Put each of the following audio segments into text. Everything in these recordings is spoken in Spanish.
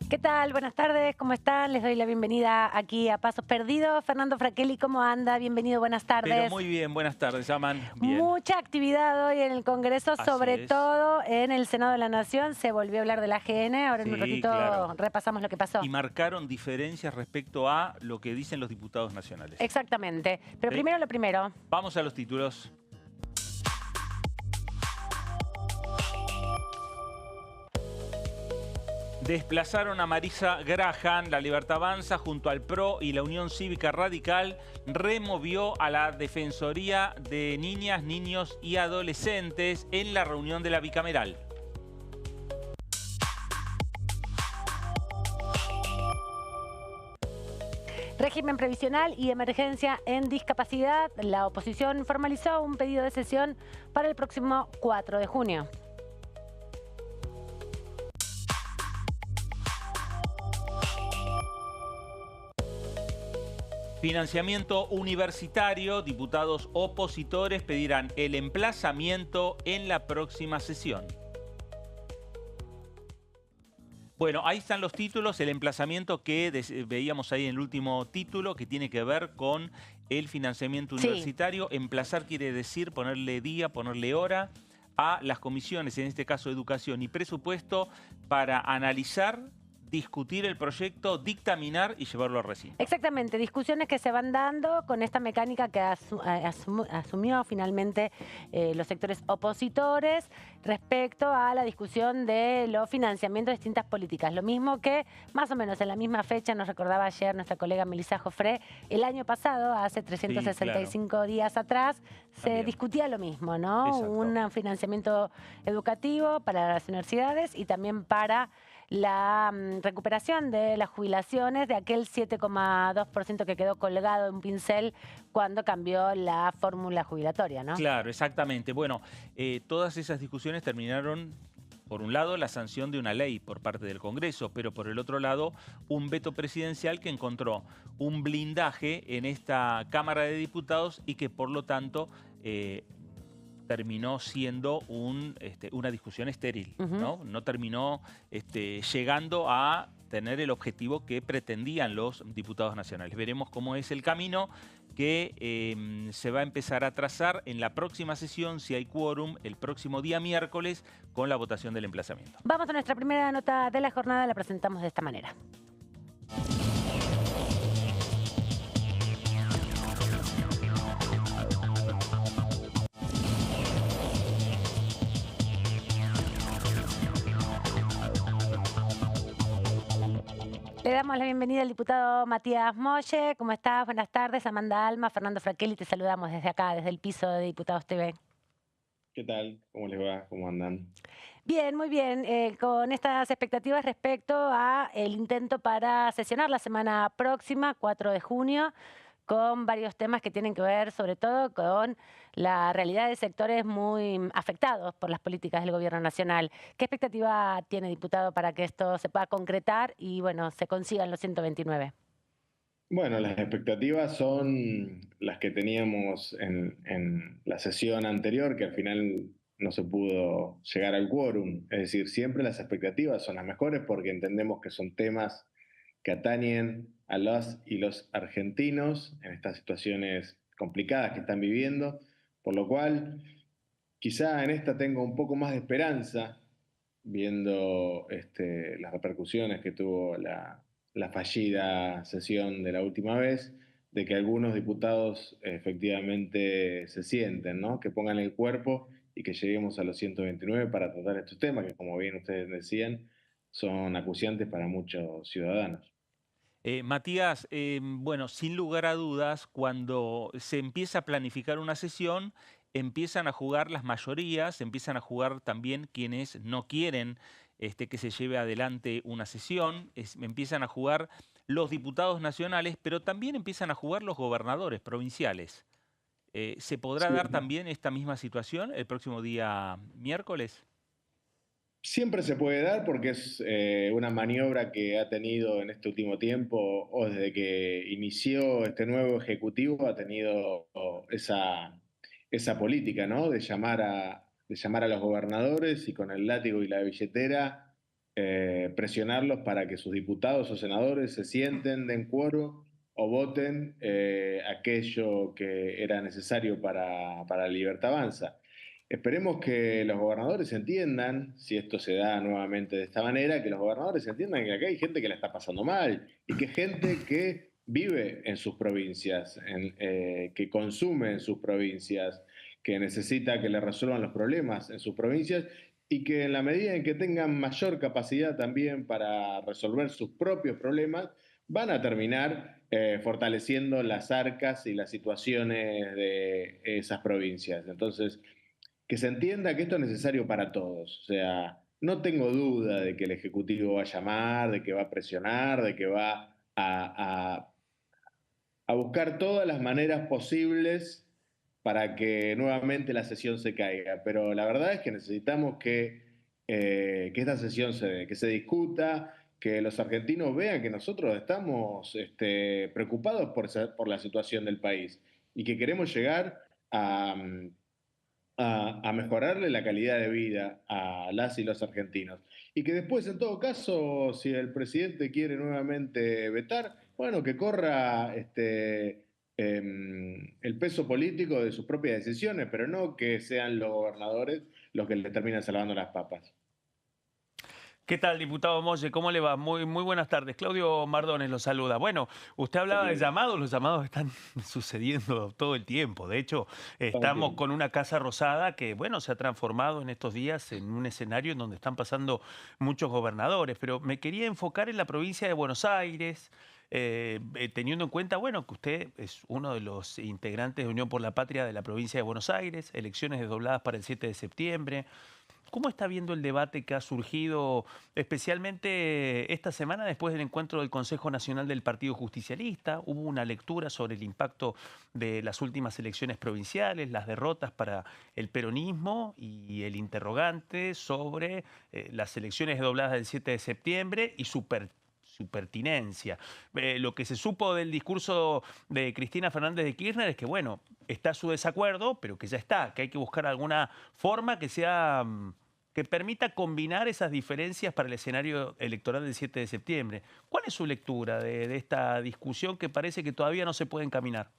¿Qué tal? Buenas tardes, ¿cómo están? Les doy la bienvenida aquí a Pasos Perdidos. Fernando Fraquelli, ¿cómo anda? Bienvenido, buenas Pero tardes. muy bien, buenas tardes, Aman. Bien, Mucha actividad hoy en el Congreso, así sobre es. todo en el Senado de la Nación. Se volvió a hablar de la AGN, ahora en un Sí, claro. ratito repasamos lo que pasó. Y marcaron diferencias respecto a lo que dicen los diputados nacionales. Exactamente. Pero ¿Sí? primero lo primero. Vamos a los títulos. Desplazaron a Marisa Graham, La Libertad Avanza, junto al PRO y la Unión Cívica Radical, removió a la Defensoría de Niñas, Niños y Adolescentes en la reunión de la bicameral. Régimen previsional y emergencia en discapacidad. La oposición formalizó un pedido de sesión para el próximo 4 de junio. Financiamiento universitario, diputados opositores pedirán el emplazamiento en la próxima sesión. Bueno, ahí están los títulos, el emplazamiento que veíamos ahí en el último título, que tiene que ver con el financiamiento Sí. universitario. Emplazar quiere decir ponerle día, ponerle hora a las comisiones, en este caso Educación y Presupuesto, para analizar, discutir el proyecto, dictaminar y llevarlo a recinto. Exactamente, discusiones que se van dando con esta mecánica que asumió finalmente los sectores opositores respecto a la discusión de los financiamientos de distintas políticas. Lo mismo que más o menos en la misma fecha, nos recordaba ayer nuestra colega Melissa Jofré, el año pasado, hace 365 días atrás, se También. discutía lo mismo, ¿no? Exacto. Un financiamiento educativo para las universidades y también para la recuperación de las jubilaciones de aquel 7,2% que quedó colgado en un pincel cuando cambió la fórmula jubilatoria, ¿no? Claro, exactamente. Bueno, todas esas discusiones terminaron, por un lado, la sanción de una ley por parte del Congreso, pero por el otro lado, un veto presidencial que encontró un blindaje en esta Cámara de Diputados y que, por lo tanto, terminó siendo una discusión estéril, ¿no? No terminó llegando a tener el objetivo que pretendían los diputados nacionales. Veremos cómo es el camino que se va a empezar a trazar en la próxima sesión, si hay quórum, el próximo día miércoles, con la votación del emplazamiento. Vamos a nuestra primera nota de la jornada, la presentamos de esta manera. Le damos la bienvenida al diputado Matías Molle. ¿Cómo estás? Buenas tardes. Amanda Alma, Fernando Fraquelli, te saludamos desde acá, desde el piso de Diputados TV. ¿Qué tal? ¿Cómo les va? ¿Cómo andan? Bien, muy bien. Con estas expectativas respecto a el intento para sesionar la semana próxima, 4 de junio, con varios temas que tienen que ver sobre todo con la realidad de sectores muy afectados por las políticas del gobierno nacional. ¿Qué expectativa tiene, diputado, para que esto se pueda concretar y, bueno, se consigan los 129? Bueno, las expectativas son las que teníamos en la sesión anterior, que al final no se pudo llegar al quórum. Es decir, siempre las expectativas son las mejores porque entendemos que son temas que atañen a las y los argentinos en estas situaciones complicadas que están viviendo, por lo cual quizá en esta tengo un poco más de esperanza, viendo las repercusiones que tuvo la fallida sesión de la última vez, de que algunos diputados efectivamente se sienten, ¿no? Que pongan el cuerpo y que lleguemos a los 129 para tratar estos temas, que como bien ustedes decían, son acuciantes para muchos ciudadanos. Matías, bueno, sin lugar a dudas, cuando se empieza a planificar una sesión, empiezan a jugar las mayorías, empiezan a jugar también quienes no quieren que se lleve adelante una sesión, empiezan a jugar los diputados nacionales, pero también empiezan a jugar los gobernadores provinciales. ¿Se podrá Sí. dar también esta misma situación el próximo día miércoles? Siempre se puede dar porque es una maniobra que ha tenido en este último tiempo, o desde que inició este nuevo ejecutivo, ha tenido esa política, ¿no? De llamar a los gobernadores y con el látigo y la billetera presionarlos para que sus diputados o senadores se sienten, den quórum o voten aquello que era necesario para la libertad avanza. Esperemos que los gobernadores entiendan, si esto se da nuevamente de esta manera, que los gobernadores entiendan que acá hay gente que la está pasando mal y que gente que vive en sus provincias, que consume en sus provincias, que necesita que le resuelvan los problemas en sus provincias y que en la medida en que tengan mayor capacidad también para resolver sus propios problemas, van a terminar fortaleciendo las arcas y las situaciones de esas provincias. Entonces, que se entienda que esto es necesario para todos. O sea, no tengo duda de que el Ejecutivo va a llamar, de que va a presionar, de que va a buscar todas las maneras posibles para que nuevamente la sesión se caiga. Pero la verdad es que necesitamos que esta sesión se dé, que se discuta, que los argentinos vean que nosotros estamos preocupados por la situación del país y que queremos llegar a, a mejorarle la calidad de vida a las y los argentinos. Y que después, en todo caso, si el presidente quiere nuevamente vetar, bueno, que corra el peso político de sus propias decisiones, pero no que sean los gobernadores los que le terminan salvando las papas. ¿Qué tal, diputado Molle? ¿Cómo le va? Muy buenas tardes. Claudio Mardones lo saluda. Bueno, usted hablaba de llamados, los llamados están sucediendo todo el tiempo. De hecho, estamos con una Casa Rosada que, bueno, se ha transformado en estos días en un escenario en donde están pasando muchos gobernadores. Pero me quería enfocar en la provincia de Buenos Aires, teniendo en cuenta, bueno, que usted es uno de los integrantes de Unión por la Patria de la provincia de Buenos Aires, elecciones desdobladas para el 7 de septiembre. ¿Cómo está viendo el debate que ha surgido especialmente esta semana después del encuentro del Consejo Nacional del Partido Justicialista? Hubo una lectura sobre el impacto de las últimas elecciones provinciales, las derrotas para el peronismo y el interrogante sobre las elecciones dobladas del 7 de septiembre y su pertinencia. Lo que se supo del discurso de Cristina Fernández de Kirchner es que, bueno, está su desacuerdo, pero que ya está, que hay que buscar alguna forma que sea, que permita combinar esas diferencias para el escenario electoral del 7 de septiembre. ¿Cuál es su lectura de esta discusión que parece que todavía no se puede encaminar?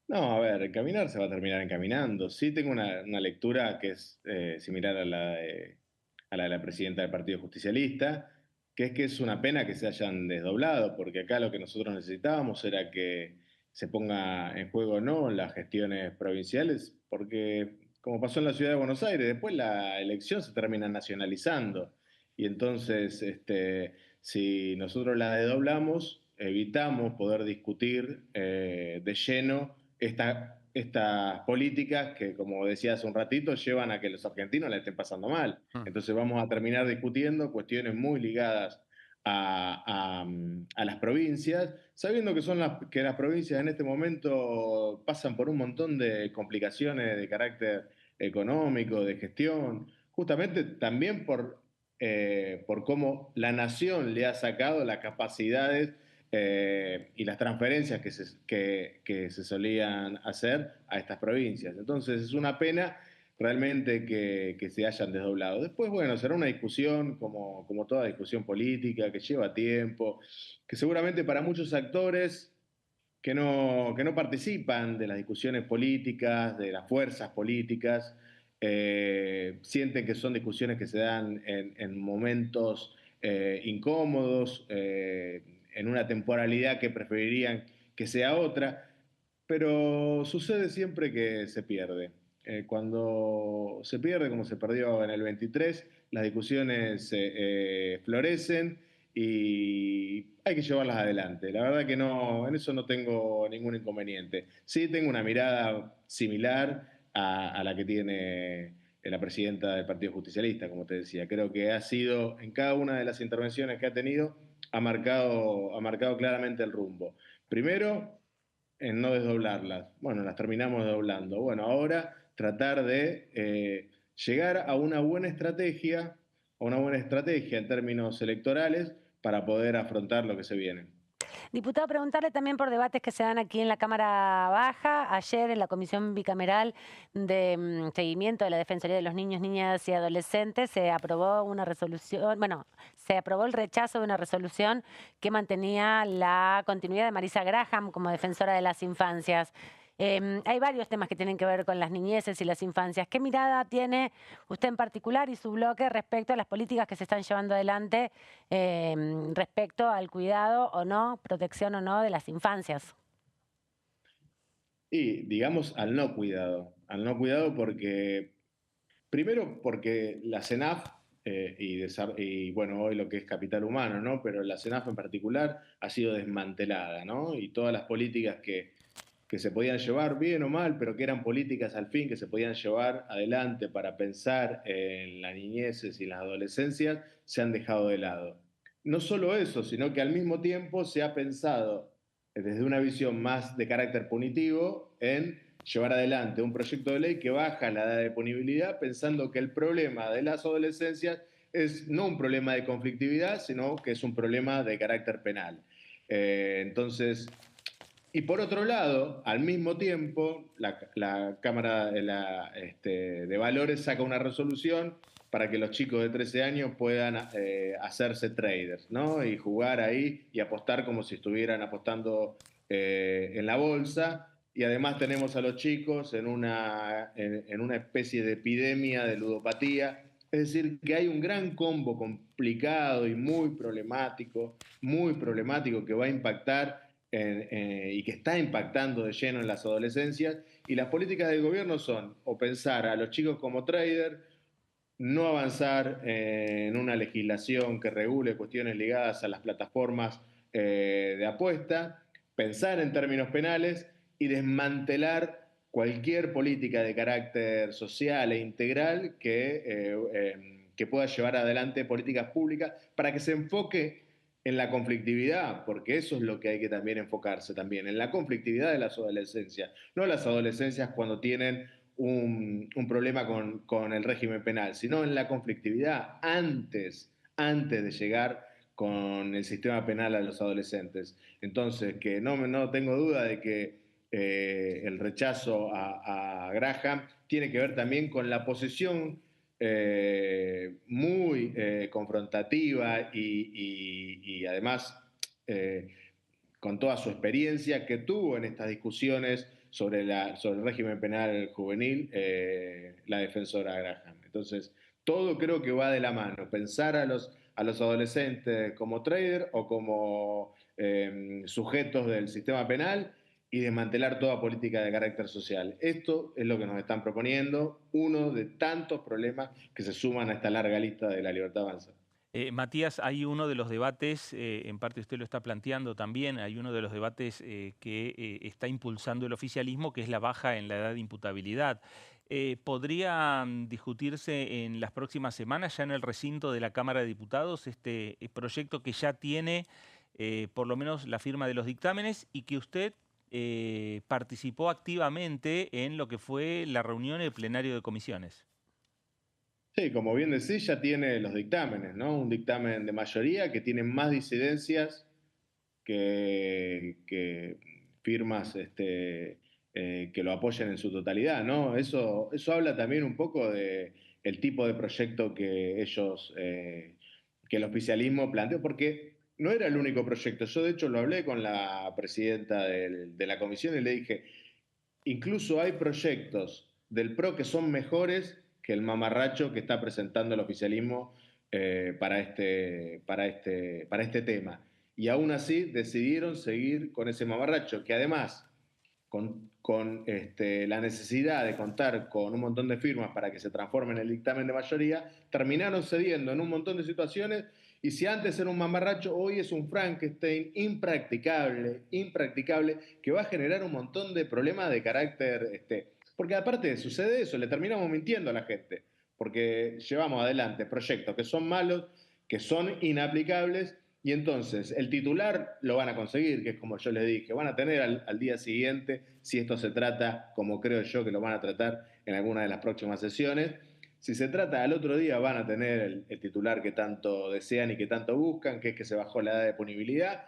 No, a ver, encaminar se va a terminar encaminando. Sí tengo una lectura que es similar a la de la presidenta del Partido Justicialista, que es una pena que se hayan desdoblado, porque acá lo que nosotros necesitábamos era que se ponga en juego no las gestiones provinciales, porque como pasó en la ciudad de Buenos Aires, después la elección se termina nacionalizando. Y entonces, si nosotros la desdoblamos, evitamos poder discutir de lleno estas políticas que, como decía hace un ratito, llevan a que los argentinos la estén pasando mal. Entonces vamos a terminar discutiendo cuestiones muy ligadas a las provincias, sabiendo que las provincias en este momento pasan por un montón de complicaciones de carácter económico, de gestión, justamente también por cómo la nación le ha sacado las capacidades y las transferencias que se solían hacer a estas provincias. Entonces es una pena realmente que se hayan desdoblado. Después, bueno, será una discusión como toda discusión política, que lleva tiempo, que seguramente para muchos actores que no participan de las discusiones políticas, de las fuerzas políticas, sienten que son discusiones que se dan en momentos incómodos, en una temporalidad que preferirían que sea otra, pero sucede siempre que se pierde. Cuando se pierde, como se perdió en el 23, las discusiones florecen y hay que llevarlas adelante. La verdad que no, en eso no tengo ningún inconveniente. Sí tengo una mirada similar a la que tiene la presidenta del Partido Justicialista, como te decía. Creo que ha sido, en cada una de las intervenciones que ha tenido, ha marcado claramente el rumbo. Primero, en no desdoblarlas. Bueno, las terminamos desdoblando. Bueno, ahora tratar de llegar a una buena estrategia en términos electorales para poder afrontar lo que se viene. Diputado, preguntarle también por debates que se dan aquí en la Cámara Baja. Ayer en la Comisión Bicameral de Seguimiento de la Defensoría de los Niños, Niñas y Adolescentes se aprobó una resolución, bueno, se aprobó el rechazo de una resolución que mantenía la continuidad de Marisa Graham como defensora de las infancias. Hay varios temas que tienen que ver con las niñeces y las infancias. ¿Qué mirada tiene usted en particular y su bloque respecto a las políticas que se están llevando adelante respecto al cuidado o no, protección o no de las infancias? Y digamos al no cuidado porque, primero porque la CENAF y bueno, hoy lo que es capital humano, ¿no? Pero la CENAF en particular ha sido desmantelada, ¿no? Y todas las políticas que se podían llevar bien o mal, pero que eran políticas al fin que se podían llevar adelante para pensar en las niñeces y las adolescencias, se han dejado de lado. No solo eso, sino que al mismo tiempo se ha pensado desde una visión más de carácter punitivo en llevar adelante un proyecto de ley que baja la edad de punibilidad pensando que el problema de las adolescencias es no un problema de conflictividad, sino que es un problema de carácter penal. Entonces, y por otro lado, al mismo tiempo, la Cámara de Valores saca una resolución para que los chicos de 13 años puedan hacerse traders, ¿no? Y jugar ahí y apostar como si estuvieran apostando en la bolsa. Y además tenemos a los chicos en una especie de epidemia de ludopatía. Es decir, que hay un gran combo complicado y muy problemático que va a impactar y que está impactando de lleno en las adolescencias. Y las políticas del gobierno son o pensar a los chicos como trader, no avanzar en una legislación que regule cuestiones ligadas a las plataformas de apuesta, pensar en términos penales y desmantelar cualquier política de carácter social e integral que pueda llevar adelante políticas públicas para que se enfoque en la conflictividad, porque eso es lo que hay que también enfocarse también, en la conflictividad de las adolescencias, no las adolescencias cuando tienen un problema con el régimen penal, sino en la conflictividad antes de llegar con el sistema penal a los adolescentes. Entonces, que no tengo duda de que el rechazo a Graham tiene que ver también con la posición muy confrontativa y además con toda su experiencia que tuvo en estas discusiones sobre el régimen penal juvenil, la defensora Graham. Entonces, todo creo que va de la mano. Pensar a los adolescentes como trader o como sujetos del sistema penal y desmantelar toda política de carácter social. Esto es lo que nos están proponiendo, uno de tantos problemas que se suman a esta larga lista de La Libertad Avanza. Matías, hay uno de los debates, en parte usted lo está planteando también, hay uno de los debates que está impulsando el oficialismo, que es la baja en la edad de imputabilidad. ¿Podría discutirse en las próximas semanas, ya en el recinto de la Cámara de Diputados, este proyecto que ya tiene por lo menos la firma de los dictámenes y que usted participó activamente en lo que fue la reunión del plenario de comisiones? Sí, como bien decís, ya tiene los dictámenes, ¿no? Un dictamen de mayoría que tiene más disidencias que firmas que lo apoyen en su totalidad, ¿no? Eso habla también un poco de el tipo de proyecto que que el oficialismo planteó, porque no era el único proyecto. Yo, de hecho, lo hablé con la presidenta de la comisión y le dije, incluso hay proyectos del PRO que son mejores que el mamarracho que está presentando el oficialismo para este tema. Y aún así decidieron seguir con ese mamarracho, que además, con la necesidad de contar con un montón de firmas para que se transforme en el dictamen de mayoría, terminaron cediendo en un montón de situaciones. Y si antes era un mamarracho, hoy es un Frankenstein impracticable, que va a generar un montón de problemas de carácter. Porque aparte sucede eso, le terminamos mintiendo a la gente, porque llevamos adelante proyectos que son malos, que son inaplicables, y entonces el titular lo van a conseguir, que es como yo les dije, van a tener al día siguiente, si esto se trata, como creo yo que lo van a tratar en alguna de las próximas sesiones. Si se trata al otro día, van a tener el titular que tanto desean y que tanto buscan, que es que se bajó la edad de punibilidad.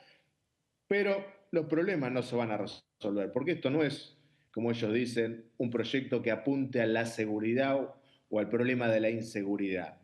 Pero los problemas no se van a resolver, porque esto no es, como ellos dicen, un proyecto que apunte a la seguridad o al problema de la inseguridad.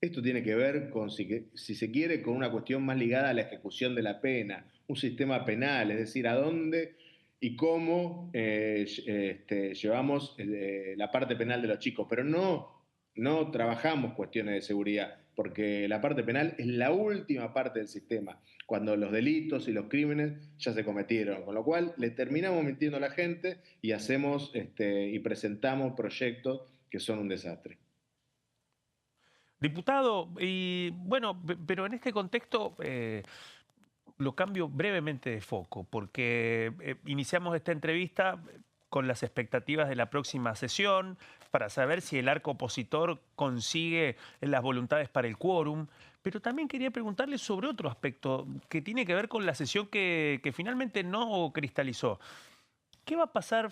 Esto tiene que ver con, si se quiere, con una cuestión más ligada a la ejecución de la pena, un sistema penal, es decir, a dónde y cómo llevamos la parte penal de los chicos, pero no trabajamos cuestiones de seguridad, porque la parte penal es la última parte del sistema, cuando los delitos y los crímenes ya se cometieron, con lo cual le terminamos mintiendo a la gente y hacemos y presentamos proyectos que son un desastre. Diputado, y bueno, pero en este contexto lo cambio brevemente de foco, porque iniciamos esta entrevista con las expectativas de la próxima sesión para saber si el arco opositor consigue las voluntades para el quórum, pero también quería preguntarle sobre otro aspecto que tiene que ver con la sesión que finalmente no cristalizó. ¿Qué va a pasar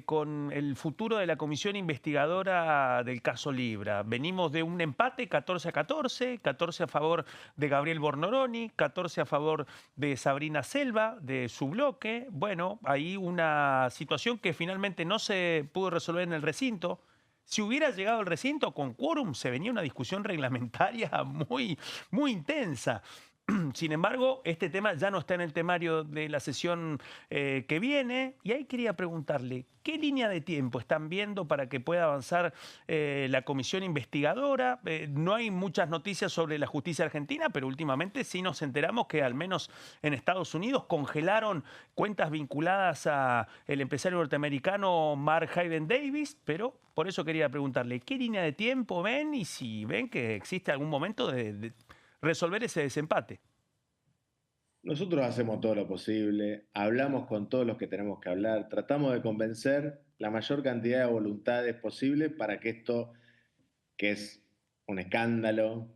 con el futuro de la comisión investigadora del caso Libra? Venimos de un empate 14-14, 14 a favor de Gabriel Bornoroni, 14 a favor de Sabrina Selva, de su bloque. Bueno, hay una situación que finalmente no se pudo resolver en el recinto. Si hubiera llegado al recinto con quórum, se venía una discusión reglamentaria muy, muy intensa. Sin embargo, este tema ya no está en el temario de la sesión que viene, y ahí quería preguntarle, ¿qué línea de tiempo están viendo para que pueda avanzar la comisión investigadora? No hay muchas noticias sobre la justicia argentina, pero últimamente sí nos enteramos que al menos en Estados Unidos congelaron cuentas vinculadas al empresario norteamericano Mark Hayden Davis, pero por eso quería preguntarle, ¿qué línea de tiempo ven y si ven que existe algún momento de resolver ese desempate? Nosotros hacemos todo lo posible, hablamos con todos los que tenemos que hablar, tratamos de convencer la mayor cantidad de voluntades posible para que esto, que es un escándalo,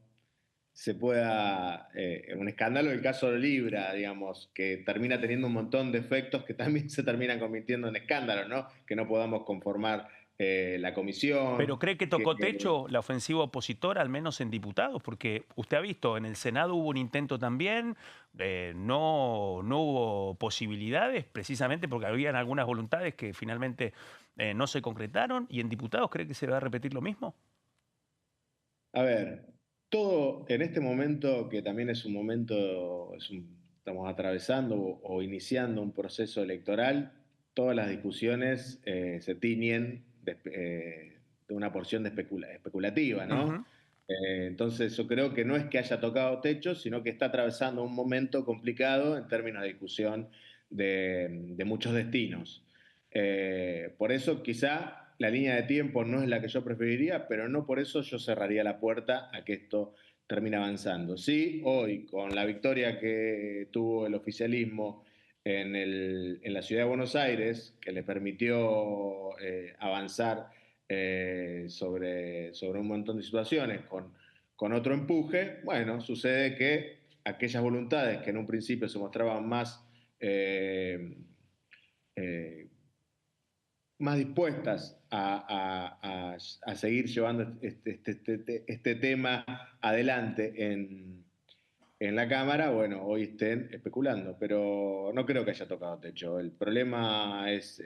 se pueda, un escándalo el caso de Libra, digamos, que termina teniendo un montón de efectos que también se terminan convirtiendo en escándalos, ¿no? Que no podamos conformar la comisión, ¿Pero cree que tocó techo la ofensiva opositora, al menos en diputados? Porque usted ha visto, en el Senado hubo un intento también, no hubo posibilidades, precisamente porque habían algunas voluntades que finalmente no se concretaron, y en diputados, ¿cree que se va a repetir lo mismo? A ver, todo en este momento, que también es un momento, estamos atravesando o iniciando un proceso electoral, todas las discusiones se tiñen de una porción especulativa, ¿no? Ujú. Entonces yo creo que no es que haya tocado techo, sino que está atravesando un momento complicado en términos de discusión de muchos destinos. Por eso quizá la línea de tiempo no es la que yo preferiría, pero no por eso yo cerraría la puerta a que esto termine avanzando. Sí, hoy, con la victoria que tuvo el oficialismo en la ciudad de Buenos Aires, que le permitió avanzar sobre un montón de situaciones con otro empuje, bueno, sucede que aquellas voluntades que en un principio se mostraban eh, más dispuestas a seguir llevando este tema adelante en la Cámara, bueno, hoy estén especulando, pero no creo que haya tocado techo. El problema es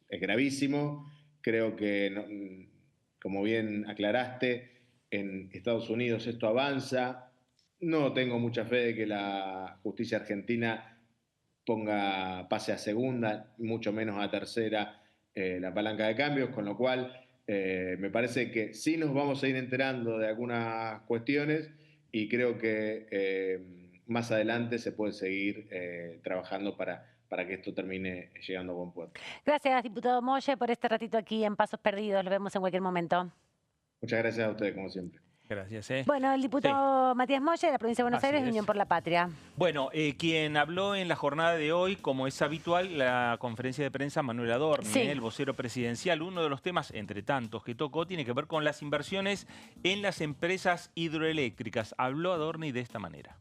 gravísimo. Creo que, como bien aclaraste, en Estados Unidos esto avanza. No tengo mucha fe de que la justicia argentina pase a segunda, mucho menos a tercera, la palanca de cambios, con lo cual me parece que sí nos vamos a ir enterando de algunas cuestiones y creo que más adelante se puede seguir trabajando para que esto termine llegando a buen puerto. Gracias, diputado Molle, por este ratito aquí en Pasos Perdidos. Lo vemos en cualquier momento. Muchas gracias a ustedes, como siempre. Gracias. Bueno, el Sí, diputado Matías Molle, de la provincia de Buenos así Aires, de es. Unión por la Patria. Bueno, quien habló en la jornada de hoy, como es habitual, la conferencia de prensa, Manuel Adorni, Sí. el vocero presidencial. Uno de los temas, entre tantos que tocó, tiene que ver con las inversiones en las empresas hidroeléctricas. Habló Adorni de esta manera.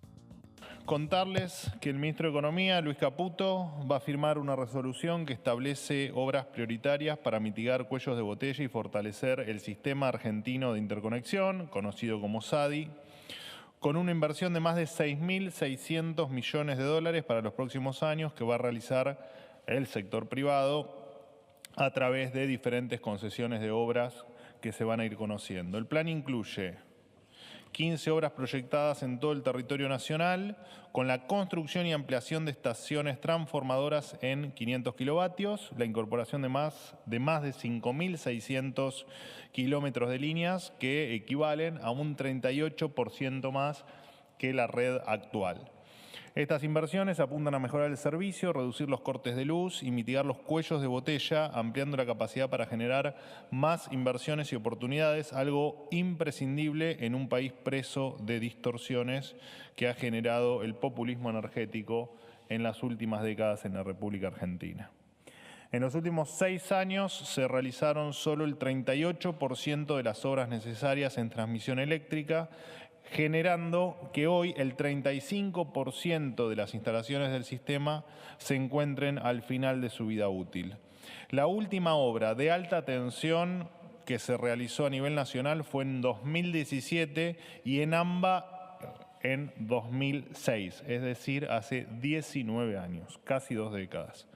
Contarles que el ministro de Economía, Luis Caputo, va a firmar una resolución que establece obras prioritarias para mitigar cuellos de botella y fortalecer el sistema argentino de interconexión, conocido como SADI. con una inversión de más de 6.600 millones de dólares para los próximos años que va a realizar el sector privado a través de diferentes concesiones de obras que se van a ir conociendo. El plan incluye 15 obras proyectadas en todo el territorio nacional, con la construcción y ampliación de estaciones transformadoras en 500 kilovatios, la incorporación de más de 5.600 kilómetros de líneas que equivalen a un 38% más que la red actual. Estas inversiones apuntan a mejorar el servicio, reducir los cortes de luz y mitigar los cuellos de botella, ampliando la capacidad para generar más inversiones y oportunidades, algo imprescindible en un país preso de distorsiones que ha generado el populismo energético en las últimas décadas en la República Argentina. En los últimos 6 años se realizaron solo el 38% de las obras necesarias en transmisión eléctrica, generando que hoy el 35% de las instalaciones del sistema se encuentren al final de su vida útil. La última obra de alta tensión que se realizó a nivel nacional fue en 2017 y en AMBA en 2006, es decir, hace 19 años, casi 2 décadas.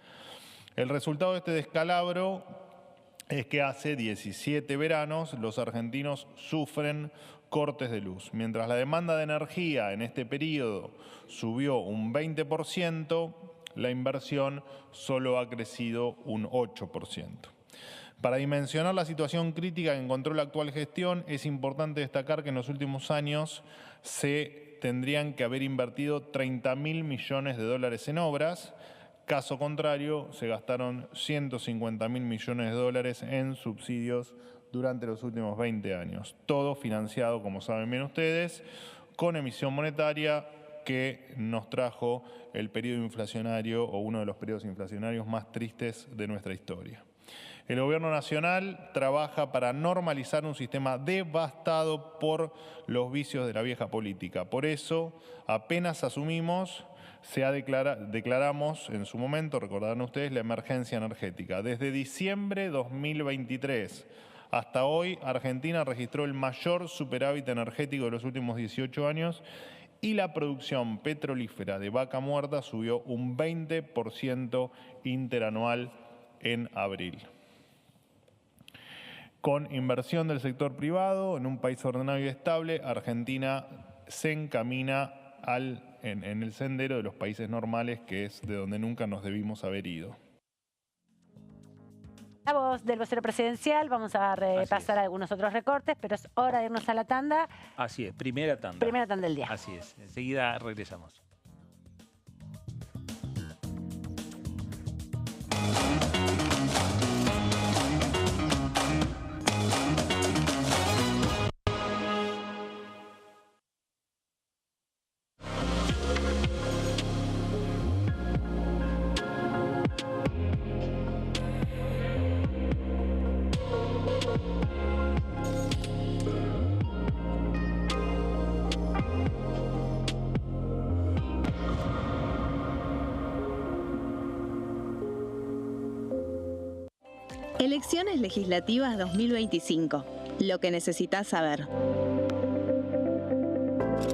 El resultado de este descalabro es que hace 17 veranos los argentinos sufren cortes de luz. Mientras la demanda de energía en este periodo subió un 20%, la inversión solo ha crecido un 8%. Para dimensionar la situación crítica que encontró la actual gestión, es importante destacar que en los últimos años se tendrían que haber invertido 30.000 millones de dólares en obras. Caso contrario, se gastaron 150.000 millones de dólares en subsidios durante los últimos 20 años. Todo financiado, como saben bien ustedes, con emisión monetaria que nos trajo el periodo inflacionario o uno de los periodos inflacionarios más tristes de nuestra historia. El Gobierno Nacional trabaja para normalizar un sistema devastado por los vicios de la vieja política. Por eso, apenas asumimos, declaramos en su momento, recordarán ustedes, la emergencia energética. Desde diciembre de 2023 hasta hoy, Argentina registró el mayor superávit energético de los últimos 18 años y la producción petrolífera de Vaca Muerta subió un 20% interanual en abril. Con inversión del sector privado en un país ordenado y estable, Argentina se encamina en el sendero de los países normales, que es de donde nunca nos debimos haber ido. La voz del vocero presidencial, vamos a repasar algunos otros recortes, pero es hora de irnos a la tanda. Así es, primera tanda. Primera tanda del día. Así es, enseguida regresamos. Elecciones legislativas 2025. Lo que necesitas saber.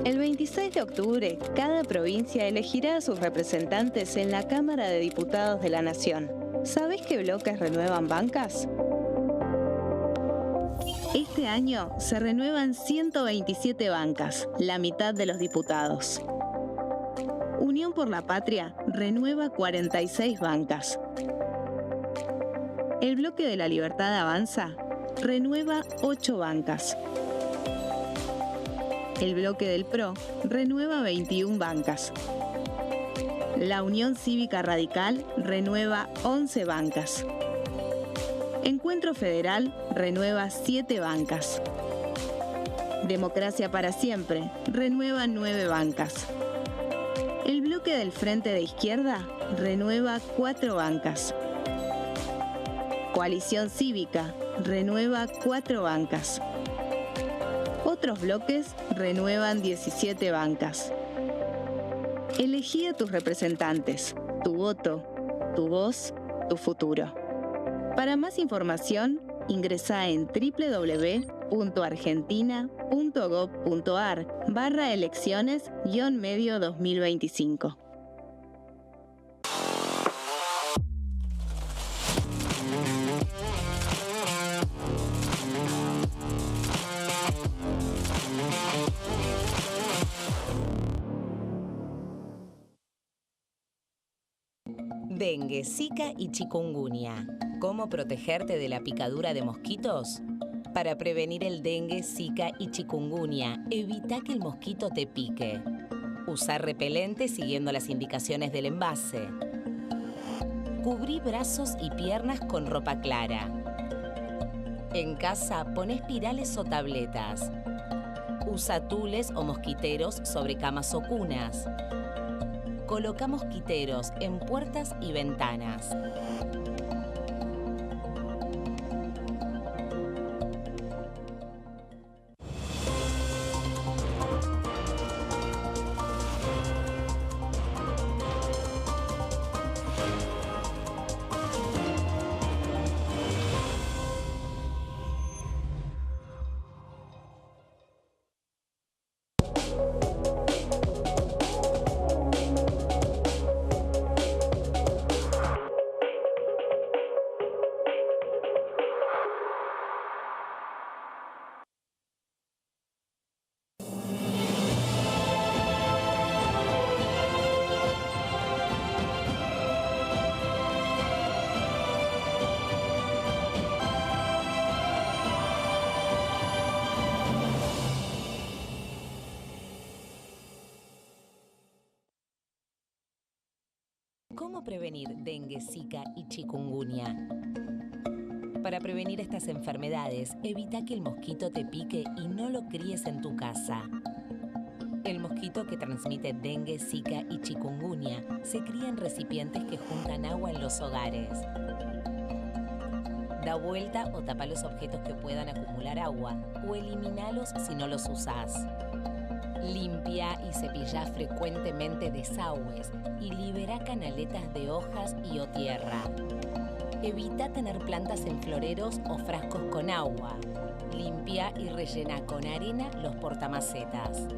El 26 de octubre, cada provincia elegirá a sus representantes en la Cámara de Diputados de la Nación. ¿Sabés qué bloques renuevan bancas? Este año se renuevan 127 bancas, la mitad de los diputados. Unión por la Patria renueva 46 bancas. El Bloque de la Libertad Avanza renueva 8 bancas. El Bloque del PRO renueva 21 bancas. La Unión Cívica Radical renueva 11 bancas. Encuentro Federal renueva 7 bancas. Democracia para Siempre renueva 9 bancas. El Bloque del Frente de Izquierda renueva 4 bancas. Coalición Cívica renueva 4 bancas. Otros bloques renuevan 17 bancas. Elegí a tus representantes, tu voto, tu voz, tu futuro. Para más información, ingresá en www.elecciones.gov.ar. www.argentina.gov.ar/elecciones-medio 2025. Dengue, Zika y chikungunya. ¿Cómo protegerte de la picadura de mosquitos? Para prevenir el dengue, Zika y chikungunya, evita que el mosquito te pique. Usar repelente siguiendo las indicaciones del envase. Cubrí brazos y piernas con ropa clara. En casa, pon espirales o tabletas. Usa tules o mosquiteros sobre camas o cunas. Coloca mosquiteros en puertas y ventanas. ¿Cómo prevenir dengue, Zika y chikungunya? Para prevenir estas enfermedades, evita que el mosquito te pique y no lo críes en tu casa. El mosquito que transmite dengue, Zika y chikungunya se cría en recipientes que juntan agua en los hogares. Da vuelta o tapa los objetos que puedan acumular agua o eliminalos si no los usás. Limpia y cepilla frecuentemente desagües y libera canaletas de hojas y o tierra. Evita tener plantas en floreros o frascos con agua. Limpia y rellena con arena los portamacetas.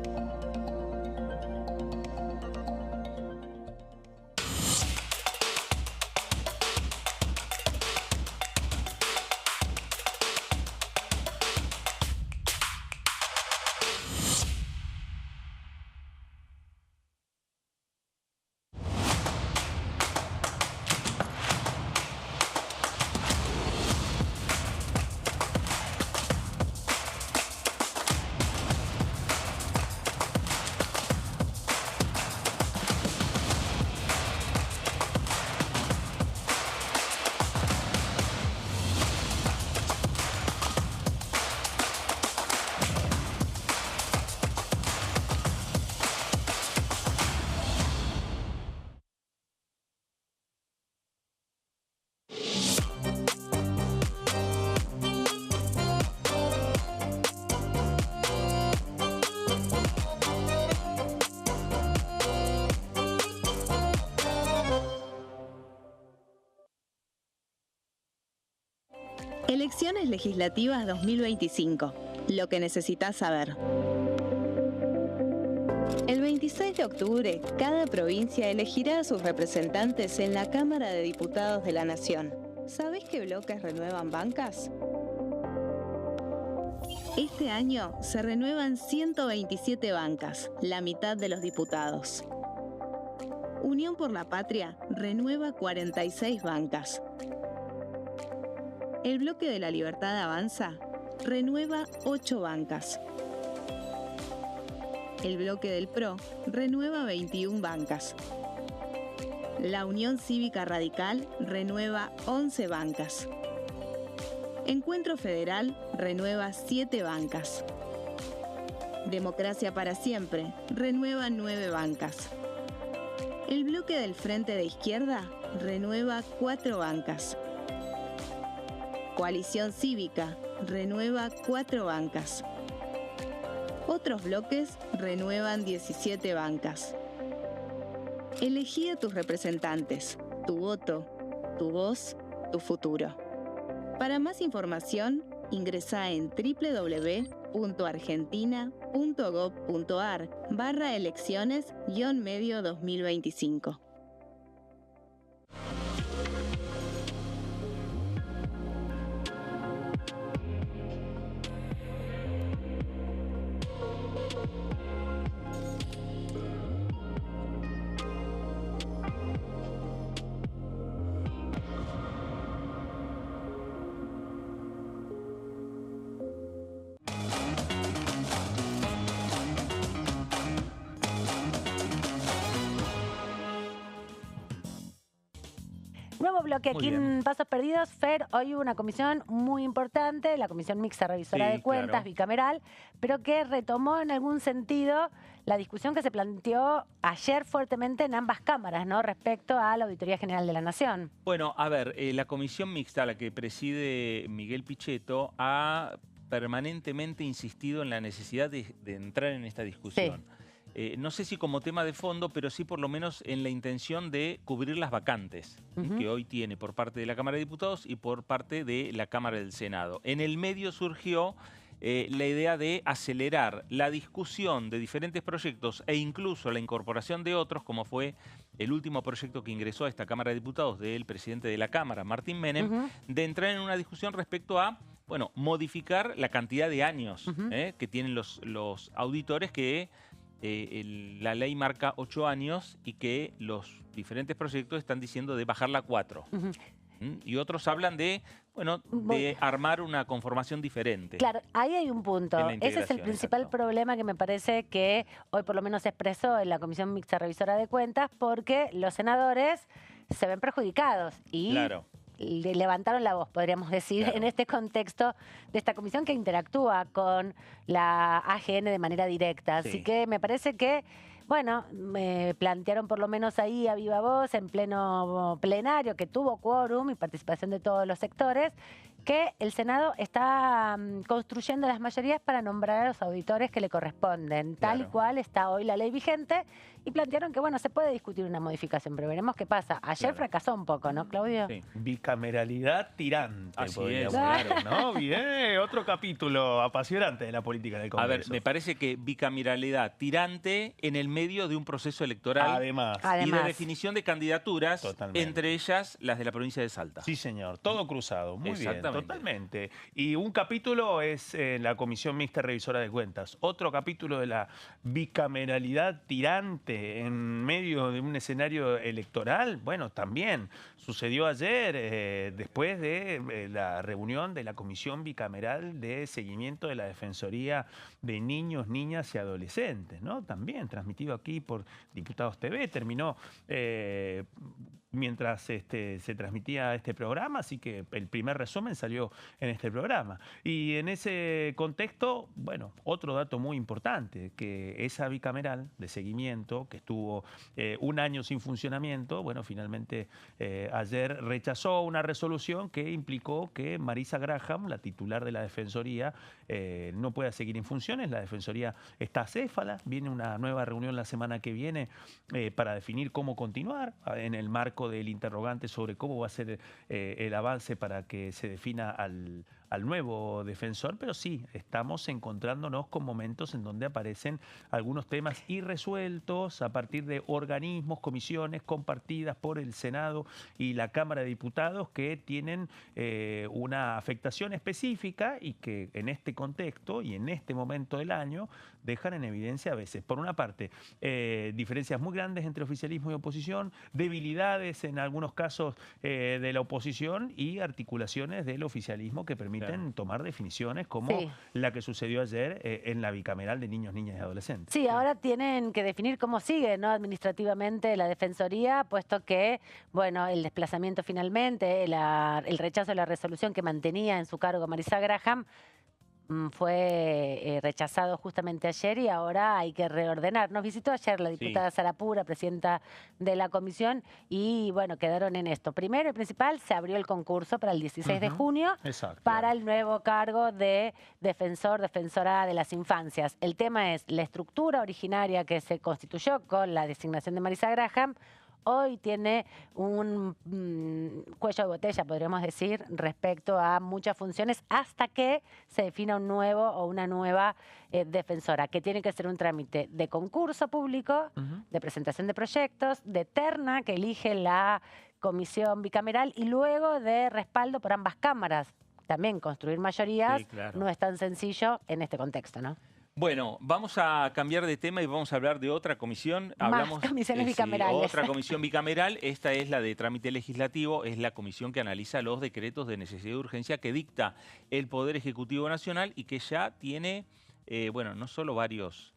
Elecciones legislativas 2025. Lo que necesitas saber. El 26 de octubre, cada provincia elegirá a sus representantes en la Cámara de Diputados de la Nación. ¿Sabés qué bloques renuevan bancas? Este año se renuevan 127 bancas, la mitad de los diputados. Unión por la Patria renueva 46 bancas. El Bloque de la Libertad Avanza renueva 8 bancas. El Bloque del PRO renueva 21 bancas. La Unión Cívica Radical renueva 11 bancas. Encuentro Federal renueva 7 bancas. Democracia para Siempre renueva 9 bancas. El Bloque del Frente de Izquierda renueva 4 bancas. Coalición Cívica renueva 4 bancas. Otros bloques renuevan 17 bancas. Elegí a tus representantes, tu voto, tu voz, tu futuro. Para más información, ingresá en www.argentina.gov.ar/elecciones-medio 2025. Nuevo bloque Muy aquí bien. en Pasos Perdidos. Fer, hoy hubo una comisión muy importante, la Comisión Mixta Revisora Sí, de Cuentas, claro. bicameral, pero que retomó en algún sentido la discusión que se planteó ayer fuertemente en ambas cámaras, ¿no? Respecto a la Auditoría General de la Nación. Bueno, a ver, la comisión mixta, la que preside Miguel Pichetto, ha permanentemente insistido en la necesidad de entrar en esta discusión. No sé si como tema de fondo, pero sí por lo menos en la intención de cubrir las vacantes que hoy tiene por parte de la Cámara de Diputados y por parte de la Cámara del Senado. En el medio surgió la idea de acelerar la discusión de diferentes proyectos e incluso la incorporación de otros, como fue el último proyecto que ingresó a esta Cámara de Diputados del presidente de la Cámara, Martín Menem, de entrar en una discusión respecto a, bueno, modificar la cantidad de años que tienen los auditores, que la ley marca 8 años y que los diferentes proyectos están diciendo de bajarla a 4. Y otros hablan de, bueno, de armar una conformación diferente. Claro, ahí hay un punto. En la Ese es el integración, principal exacto. problema que me parece que hoy por lo menos se expresó en la Comisión Mixta Revisora de Cuentas, porque los senadores se ven perjudicados y Claro. levantaron la voz, podríamos decir, Claro. en este contexto de esta comisión que interactúa con la AGN de manera directa. Así Sí. que me parece que, bueno, me plantearon por lo menos ahí a viva voz, en pleno plenario, que tuvo quórum y participación de todos los sectores, que el Senado está construyendo las mayorías para nombrar a los auditores que le corresponden, tal y Claro. cual está hoy la ley vigente, y plantearon que, bueno, se puede discutir una modificación, pero veremos qué pasa. Ayer Claro. fracasó un poco, ¿no, Claudio? Sí. Bicameralidad tirante, Así podríamos es, decir, ¿no? Bien, otro capítulo apasionante de la política del A ver, Congreso. me parece que bicameralidad tirante en el medio de un proceso electoral Además, y Además. de definición de candidaturas, Totalmente. entre ellas las de la provincia de Salta. sí señor, todo cruzado, muy bien, Exactamente. totalmente. Y un capítulo es la Comisión Mixta Revisora de Cuentas, otro capítulo de la bicameralidad tirante en medio de un escenario electoral, bueno, también sucedió ayer, después de la reunión de la Comisión Bicameral de Seguimiento de la Defensoría de Niños, Niñas y Adolescentes, ¿no? También transmitido aquí por Diputados TV, terminó mientras se transmitía este programa, así que el primer resumen salió en este programa. Y en ese contexto, bueno, otro dato muy importante, que esa bicameral de seguimiento, que estuvo un año sin funcionamiento, bueno, finalmente ayer rechazó una resolución que implicó que Marisa Graham, la titular de la Defensoría, no pueda seguir en funciones. La Defensoría está acéfala, viene una nueva reunión la semana que viene para definir cómo continuar en el marco del interrogante sobre cómo va a ser el avance para que se defina al nuevo defensor, pero sí, estamos encontrándonos con momentos en donde aparecen algunos temas irresueltos a partir de organismos, comisiones compartidas por el Senado y la Cámara de Diputados que tienen una afectación específica y que en este contexto y en este momento del año dejan en evidencia a veces, por una parte, diferencias muy grandes entre oficialismo y oposición, debilidades en algunos casos de la oposición y articulaciones del oficialismo que permiten tomar definiciones como la que sucedió ayer en la bicameral de niños, niñas y adolescentes. Sí, ahora tienen que definir cómo sigue, ¿no? Administrativamente la Defensoría, puesto que, bueno, el desplazamiento finalmente, el rechazo de la resolución que mantenía en su cargo Marisa Graham, fue rechazado justamente ayer y ahora hay que reordenar. Nos visitó ayer la diputada Sara Pura, presidenta de la comisión, y bueno, quedaron en esto. Primero y principal, se abrió el concurso para el 16 de junio para el nuevo cargo de defensora de las infancias. El tema es la estructura originaria que se constituyó con la designación de Marisa Graham. hoy tiene un cuello de botella, podríamos decir, respecto a muchas funciones hasta que se defina un nuevo o una nueva defensora, que tiene que ser un trámite de concurso público, de presentación de proyectos, de terna que elige la comisión bicameral y luego de respaldo por ambas cámaras. También construir mayorías no es tan sencillo en este contexto, ¿no? Bueno, vamos a cambiar de tema y vamos a hablar de otra comisión. Más comisiones bicamerales. Otra comisión bicameral. Esta es la de trámite legislativo. Es la comisión que analiza los decretos de necesidad de urgencia que dicta el Poder Ejecutivo Nacional y que ya tiene, bueno, no solo varios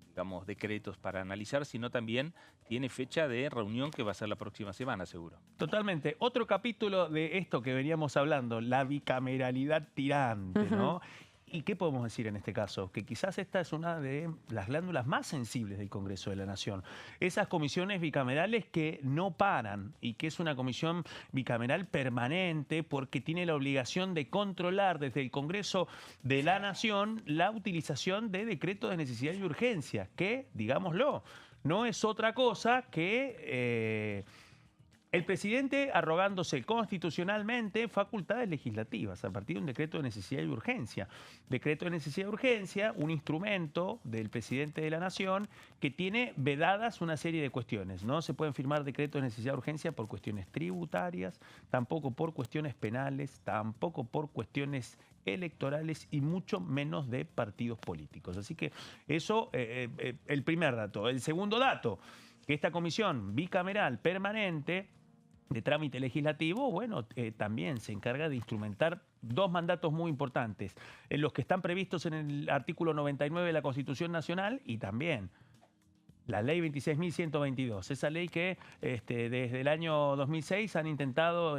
digamos, decretos para analizar, sino también tiene fecha de reunión que va a ser la próxima semana, seguro. Totalmente. Otro capítulo de esto que veníamos hablando, la bicameralidad tirante, ¿no? ¿Y qué podemos decir en este caso? Que quizás esta es una de las glándulas más sensibles del Congreso de la Nación. Esas comisiones bicamerales que no paran y que es una comisión bicameral permanente porque tiene la obligación de controlar desde el Congreso de la Nación la utilización de decretos de necesidad y urgencia, que, digámoslo, no es otra cosa que el presidente arrogándose constitucionalmente facultades legislativas a partir de un decreto de necesidad y urgencia. Decreto de necesidad y urgencia, un instrumento del presidente de la Nación que tiene vedadas una serie de cuestiones. No se pueden firmar decretos de necesidad y urgencia por cuestiones tributarias, tampoco por cuestiones penales, tampoco por cuestiones electorales y mucho menos de partidos políticos. Así que eso, el primer dato. El segundo dato, que esta comisión bicameral permanente de trámite legislativo, bueno, también se encarga de instrumentar dos mandatos muy importantes, en los que están previstos en el artículo 99 de la Constitución Nacional y también la ley 26.122, esa ley que desde el año 2006 han intentado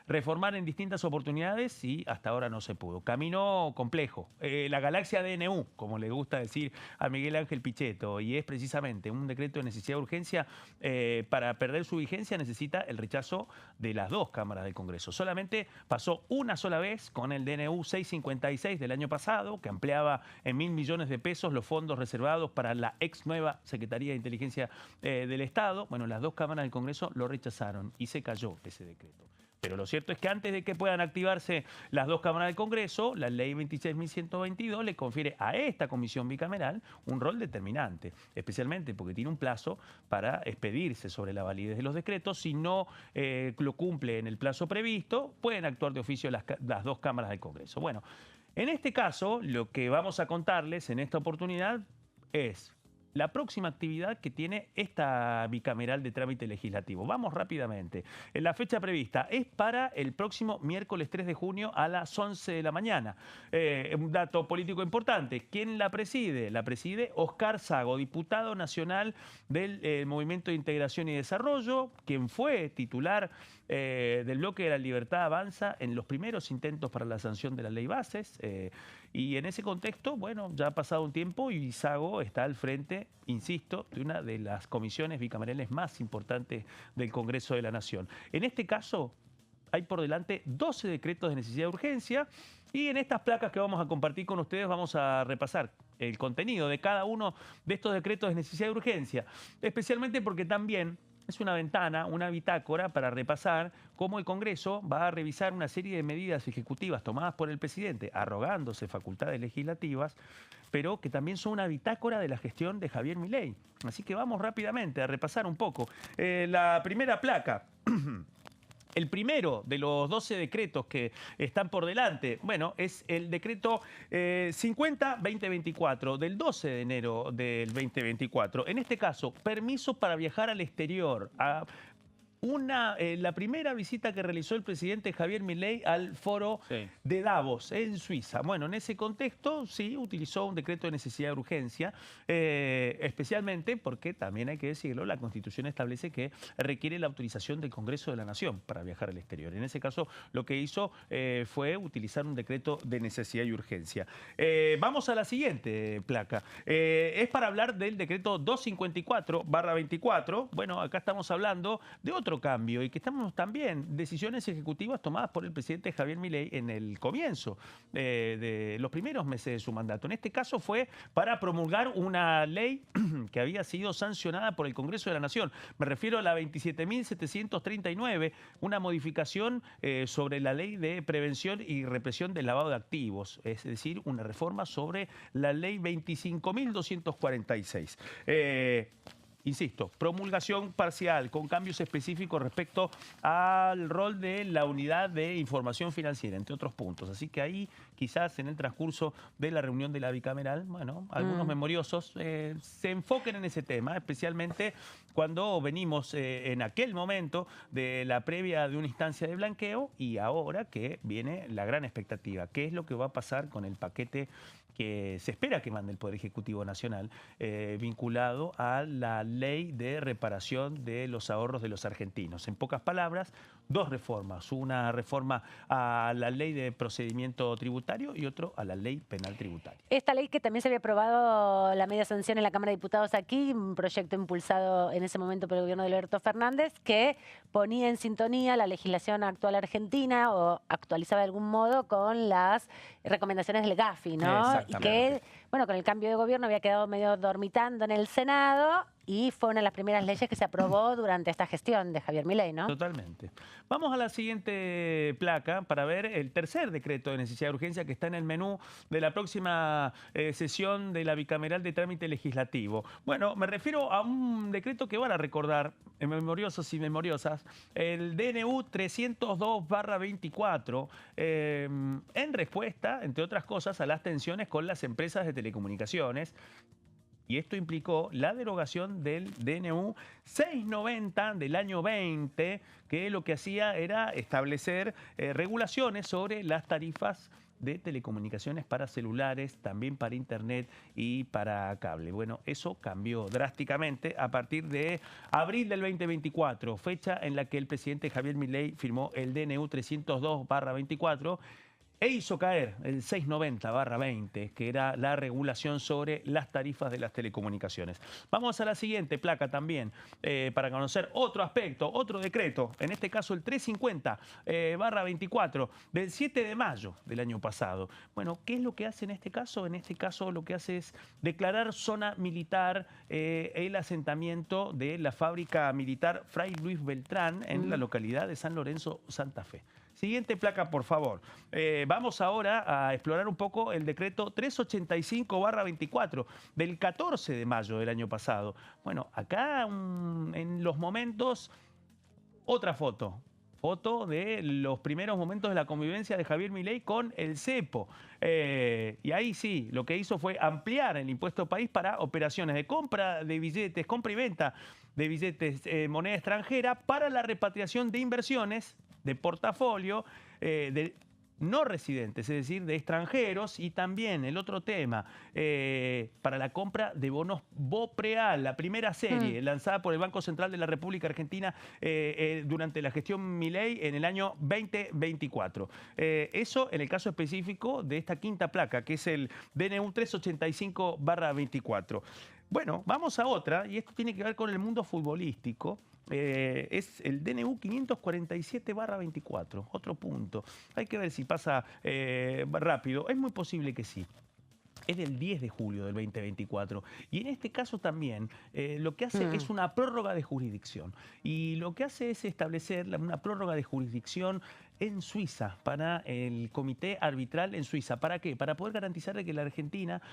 reformar en distintas oportunidades y hasta ahora no se pudo. Camino complejo, la galaxia DNU, como le gusta decir a Miguel Ángel Pichetto, y es precisamente un decreto de necesidad de urgencia. Para perder su vigencia necesita el rechazo de las dos cámaras del Congreso. Solamente pasó una sola vez con el DNU 656 del año pasado, que ampliaba en 1.000 millones de pesos los fondos reservados para la ex nueva Secretaría de Inteligencia del Estado. Bueno, las dos cámaras del Congreso lo rechazaron y se cayó ese decreto. Pero lo cierto es que antes de que puedan activarse las dos cámaras del Congreso, la ley 26.122 le confiere a esta comisión bicameral un rol determinante, especialmente porque tiene un plazo para expedirse sobre la validez de los decretos. Si no lo cumple en el plazo previsto, pueden actuar de oficio las dos cámaras del Congreso. Bueno, en este caso, lo que vamos a contarles en esta oportunidad es la próxima actividad que tiene esta bicameral de trámite legislativo. Vamos rápidamente. La fecha prevista es para el próximo miércoles 3 de junio a las 11 de la mañana. Un dato político importante. ¿Quién la preside? La preside Oscar Sago, diputado nacional del Movimiento de Integración y Desarrollo, quien fue titular del bloque de la Libertad Avanza en los primeros intentos para la sanción de la ley Bases. Y en ese contexto, bueno, ya ha pasado un tiempo y Sago está al frente, insisto, de una de las comisiones bicamerales más importantes del Congreso de la Nación. En este caso, hay por delante 12 decretos de necesidad de urgencia y en estas placas que vamos a compartir con ustedes vamos a repasar el contenido de cada uno de estos decretos de necesidad de urgencia, especialmente porque también es una ventana, una bitácora para repasar cómo el Congreso va a revisar una serie de medidas ejecutivas tomadas por el presidente, arrogándose facultades legislativas, pero que también son una bitácora de la gestión de Javier Milei. Así que vamos rápidamente a repasar un poco. La primera placa. El primero de los 12 decretos que están por delante, bueno, es el decreto 50-2024 del 12 de enero del 2024. En este caso, permiso para viajar al exterior. La primera visita que realizó el presidente Javier Milei al foro de Davos, en Suiza. Bueno, en ese contexto sí utilizó un decreto de necesidad de urgencia, especialmente porque, también hay que decirlo, la Constitución establece que requiere la autorización del Congreso de la Nación para viajar al exterior. En ese caso, lo que hizo fue utilizar un decreto de necesidad y urgencia. Vamos a la siguiente placa. Es para hablar del decreto 254/24. Bueno, acá estamos hablando de otro otro cambio y que estamos también decisiones ejecutivas tomadas por el presidente Javier Milei en el comienzo de los primeros meses de su mandato. En este caso fue para promulgar una ley que había sido sancionada por el Congreso de la Nación. Me refiero a la 27.739, una modificación sobre la ley de prevención y represión del lavado de activos, es decir, una reforma sobre la ley 25.246. Insisto, promulgación parcial con cambios específicos respecto al rol de la unidad de información financiera, entre otros puntos. Así que ahí quizás en el transcurso de la reunión de la bicameral, bueno, algunos memoriosos se enfoquen en ese tema, especialmente cuando venimos en aquel momento de la previa de una instancia de blanqueo y ahora que viene la gran expectativa. ¿Qué es lo que va a pasar con el paquete que se espera que mande el Poder Ejecutivo Nacional vinculado a la ley de reparación de los ahorros de los argentinos? En pocas palabras, dos reformas. Una reforma a la ley de procedimiento tributario y otro a la ley penal tributaria. Esta ley que también se había aprobado la media sanción en la Cámara de Diputados aquí, un proyecto impulsado en ese momento por el gobierno de Alberto Fernández, que ponía en sintonía la legislación actual argentina o actualizaba de algún modo con las recomendaciones del GAFI, ¿no? Y que, bueno, con el cambio de gobierno había quedado medio dormitando en el Senado y fue una de las primeras leyes que se aprobó durante esta gestión de Javier Milei, ¿no? Totalmente. Vamos a la siguiente placa para ver el tercer decreto de necesidad de urgencia que está en el menú de la próxima sesión de la bicameral de trámite legislativo. Bueno, me refiero a un decreto que van a recordar, memoriosos y memoriosas, el DNU 302/24, en respuesta, entre otras cosas, a las tensiones con las empresas de telecomunicaciones. Y esto implicó la derogación del DNU 690 del año 20, que lo que hacía era establecer regulaciones sobre las tarifas de telecomunicaciones para celulares, también para internet y para cable. Bueno, eso cambió drásticamente a partir de abril del 2024, fecha en la que el presidente Javier Milei firmó el DNU 302/24, e hizo caer el 690/20, que era la regulación sobre las tarifas de las telecomunicaciones. Vamos a la siguiente placa también, para conocer otro aspecto, otro decreto, en este caso el 350/24, del 7 de mayo del año pasado. Bueno, ¿qué es lo que hace en este caso? En este caso lo que hace es declarar zona militar el asentamiento de la fábrica militar Fray Luis Beltrán en la localidad de San Lorenzo, Santa Fe. Siguiente placa, por favor. Vamos ahora a explorar un poco el decreto 385/24 del 14 de mayo del año pasado. Bueno, acá en los momentos, otra foto. Foto de los primeros momentos de la convivencia de Javier Milei con el cepo. Y ahí sí, lo que hizo fue ampliar el impuesto país para operaciones de compra de billetes, compra y venta de billetes moneda extranjera para la repatriación de inversiones de portafolio de no residentes, es decir, de extranjeros, y también el otro tema, para la compra de bonos BOPREAL, la primera serie lanzada por el Banco Central de la República Argentina durante la gestión Milei en el año 2024. Eso en el caso específico de esta quinta placa, que es el DNU 385/24. Bueno, vamos a otra, y esto tiene que ver con el mundo futbolístico. Es el DNU 547/24, otro punto. Hay que ver si pasa rápido. Es muy posible que sí. Es del 10 de julio del 2024. Y en este caso también lo que hace es una prórroga de jurisdicción. Y lo que hace es establecer una prórroga de jurisdicción en Suiza, para el comité arbitral en Suiza. ¿Para qué? Para poder garantizar de que la Argentina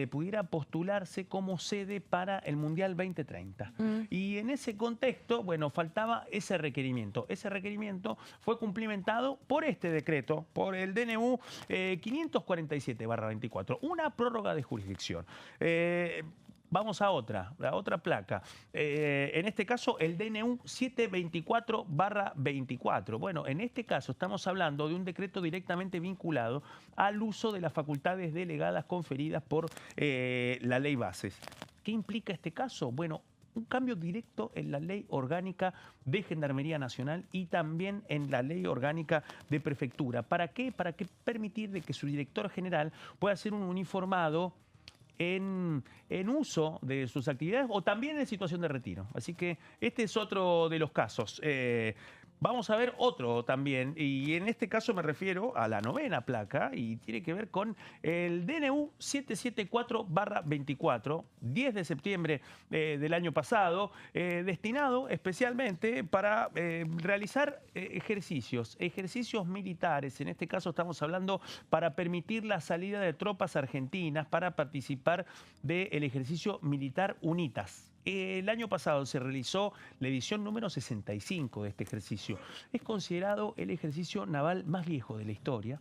pudiera postularse como sede para el Mundial 2030. Y en ese contexto, bueno, faltaba ese requerimiento. Ese requerimiento fue cumplimentado por este decreto, por el DNU 547/24, una prórroga de jurisdicción. Vamos a la otra placa. En este caso, el DNU 724/24. Bueno, en este caso estamos hablando de un decreto directamente vinculado al uso de las facultades delegadas conferidas por la ley Bases. ¿Qué implica este caso? Bueno, un cambio directo en la ley orgánica de Gendarmería Nacional y también en la ley orgánica de Prefectura. ¿Para qué? Para permitir de que su director general pueda ser un uniformado en uso de sus actividades o también en situación de retiro. Así que este es otro de los casos. Vamos a ver otro también, y en este caso me refiero a la 9ª placa y tiene que ver con el DNU 774/24, 10 de septiembre del año pasado, destinado especialmente para realizar ejercicios militares. En este caso estamos hablando para permitir la salida de tropas argentinas para participar del ejercicio militar UNITAS. El año pasado se realizó la edición número 65 de este ejercicio. Es considerado el ejercicio naval más viejo de la historia.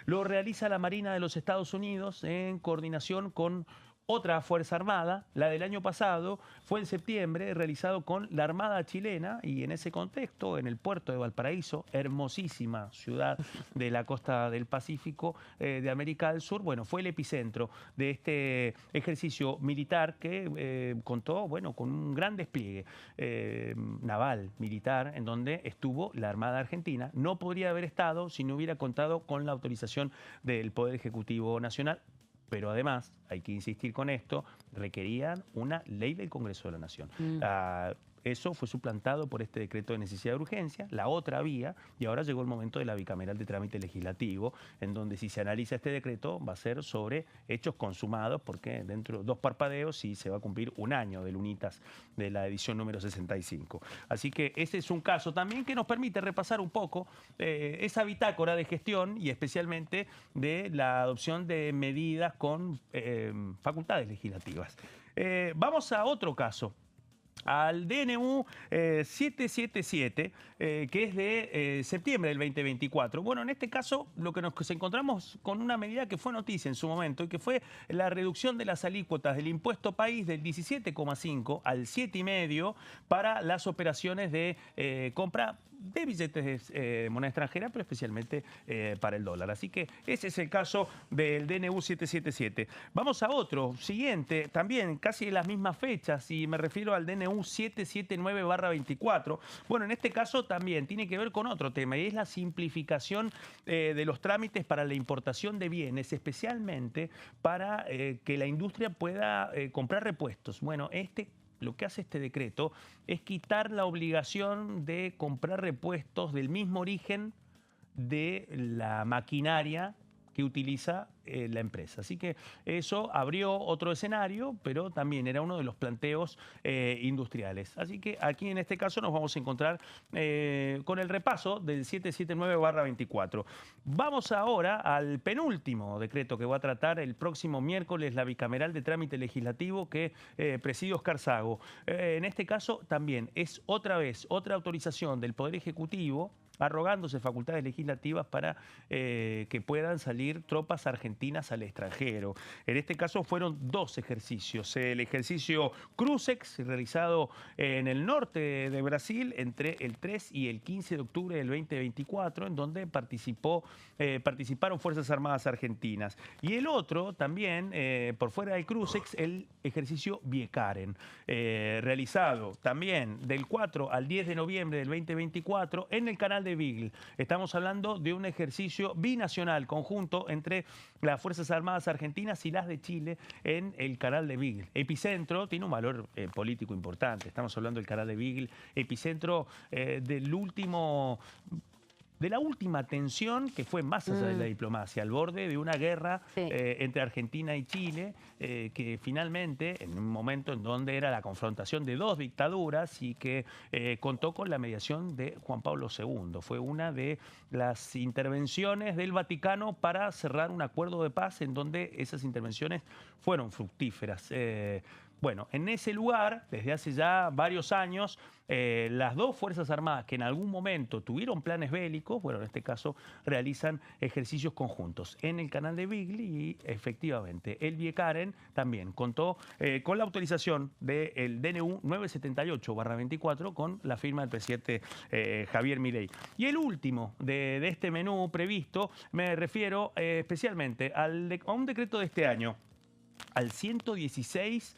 Lo realiza la Marina de los Estados Unidos en coordinación con otra Fuerza Armada. La del año pasado fue en septiembre, realizado con la Armada chilena, y en ese contexto, en el puerto de Valparaíso, hermosísima ciudad de la costa del Pacífico de América del Sur. Bueno, fue el epicentro de este ejercicio militar que contó, bueno, con un gran despliegue naval, militar, en donde estuvo la Armada Argentina. No podría haber estado si no hubiera contado con la autorización del Poder Ejecutivo Nacional. Pero además, hay que insistir con esto, requerían una ley del Congreso de la Nación. Eso fue suplantado por este decreto de necesidad de urgencia, la otra vía, y ahora llegó el momento de la bicameral de trámite legislativo, en donde si se analiza este decreto va a ser sobre hechos consumados, porque dentro de 2 parpadeos sí se va a cumplir 1 año del UNITAS de la edición número 65. Así que ese es un caso también que nos permite repasar un poco esa bitácora de gestión y especialmente de la adopción de medidas con facultades legislativas. Vamos a otro caso, al DNU 777, que es de septiembre del 2024. Bueno, en este caso lo que nos encontramos con una medida que fue noticia en su momento y que fue la reducción de las alícuotas del impuesto país del 17,5 al 7,5 para las operaciones de compra de billetes de moneda extranjera, pero especialmente para el dólar. Así que ese es el caso del DNU 777. Vamos a otro, siguiente, también casi las mismas fechas, y me refiero al DNU 779/24. Bueno, en este caso también tiene que ver con otro tema, y es la simplificación de los trámites para la importación de bienes, especialmente para que la industria pueda comprar repuestos. Bueno, lo que hace este decreto es quitar la obligación de comprar repuestos del mismo origen de la maquinaria que utiliza la empresa. Así que eso abrió otro escenario, pero también era uno de los planteos industriales. Así que aquí en este caso nos vamos a encontrar con el repaso del 779/24. Vamos ahora al penúltimo decreto que va a tratar el próximo miércoles la bicameral de trámite legislativo que preside Oscar Sago. En este caso también es otra vez otra autorización del Poder Ejecutivo arrogándose facultades legislativas para que puedan salir tropas argentinas al extranjero. En este caso fueron 2 ejercicios. El ejercicio Cruzex, realizado en el norte de Brasil entre el 3 y el 15 de octubre del 2024, en donde participaron Fuerzas Armadas Argentinas. Y el otro también, por fuera del Cruzex, el ejercicio Viekaren, realizado también del 4 al 10 de noviembre del 2024 en el canal de Beagle. Estamos hablando de un ejercicio binacional conjunto entre las Fuerzas Armadas Argentinas y las de Chile en el canal de Beagle. Epicentro tiene un valor político importante. Estamos hablando del canal de Beagle, epicentro de la última tensión que fue más allá de la diplomacia, al borde de una guerra entre Argentina y Chile, que finalmente, en un momento en donde era la confrontación de 2 dictaduras y que contó con la mediación de Juan Pablo II. Fue una de las intervenciones del Vaticano para cerrar un acuerdo de paz en donde esas intervenciones fueron fructíferas. Bueno, en ese lugar, desde hace ya varios años, las 2 Fuerzas Armadas que en algún momento tuvieron planes bélicos, bueno, en este caso realizan ejercicios conjuntos en el canal de Beagle y efectivamente el Viekaren también contó con la autorización del DNU 978/24 con la firma del presidente Javier Milei. Y el último de este menú previsto, me refiero especialmente a un decreto de este año, al 116/24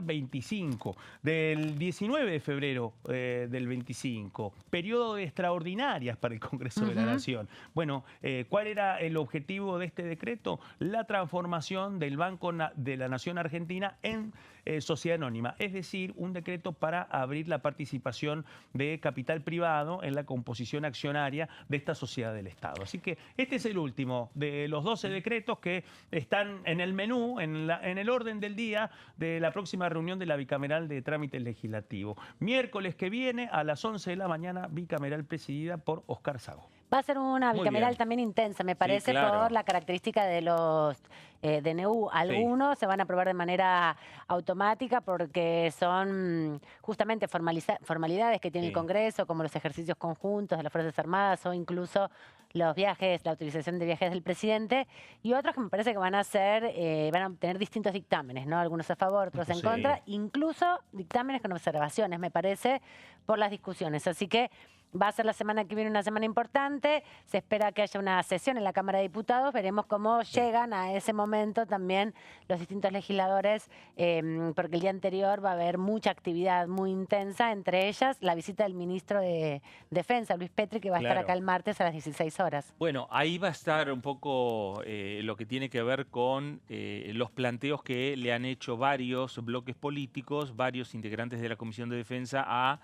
25 del 19 de febrero del 25. Periodo de extraordinarias para el Congreso de la Nación. Bueno, ¿cuál era el objetivo de este decreto? La transformación del Banco de la Nación Argentina en sociedad anónima, es decir, un decreto para abrir la participación de capital privado en la composición accionaria de esta sociedad del Estado. Así que este es el último de los 12 decretos que están en el menú, en el orden del día de la próxima reunión de la bicameral de trámite legislativo. Miércoles que viene a las 11 de la mañana, bicameral presidida por Oscar Sago. Va a ser una bicameral también intensa, me parece, por la característica de los DNU. Algunos se van a aprobar de manera automática porque son justamente formalidades que tiene el Congreso, como los ejercicios conjuntos de las Fuerzas Armadas o incluso los viajes, la autorización de viajes del presidente, y otros que me parece que van a ser, van a tener distintos dictámenes, ¿no? Algunos a favor, otros en contra, incluso dictámenes con observaciones, me parece, por las discusiones. Así que va a ser la semana que viene una semana importante, se espera que haya una sesión en la Cámara de Diputados, veremos cómo llegan a ese momento también los distintos legisladores, porque el día anterior va a haber mucha actividad muy intensa, entre ellas la visita del ministro de Defensa, Luis Petri, que va a estar acá el martes a las 16 horas. Bueno, ahí va a estar un poco lo que tiene que ver con los planteos que le han hecho varios bloques políticos, varios integrantes de la Comisión de Defensa a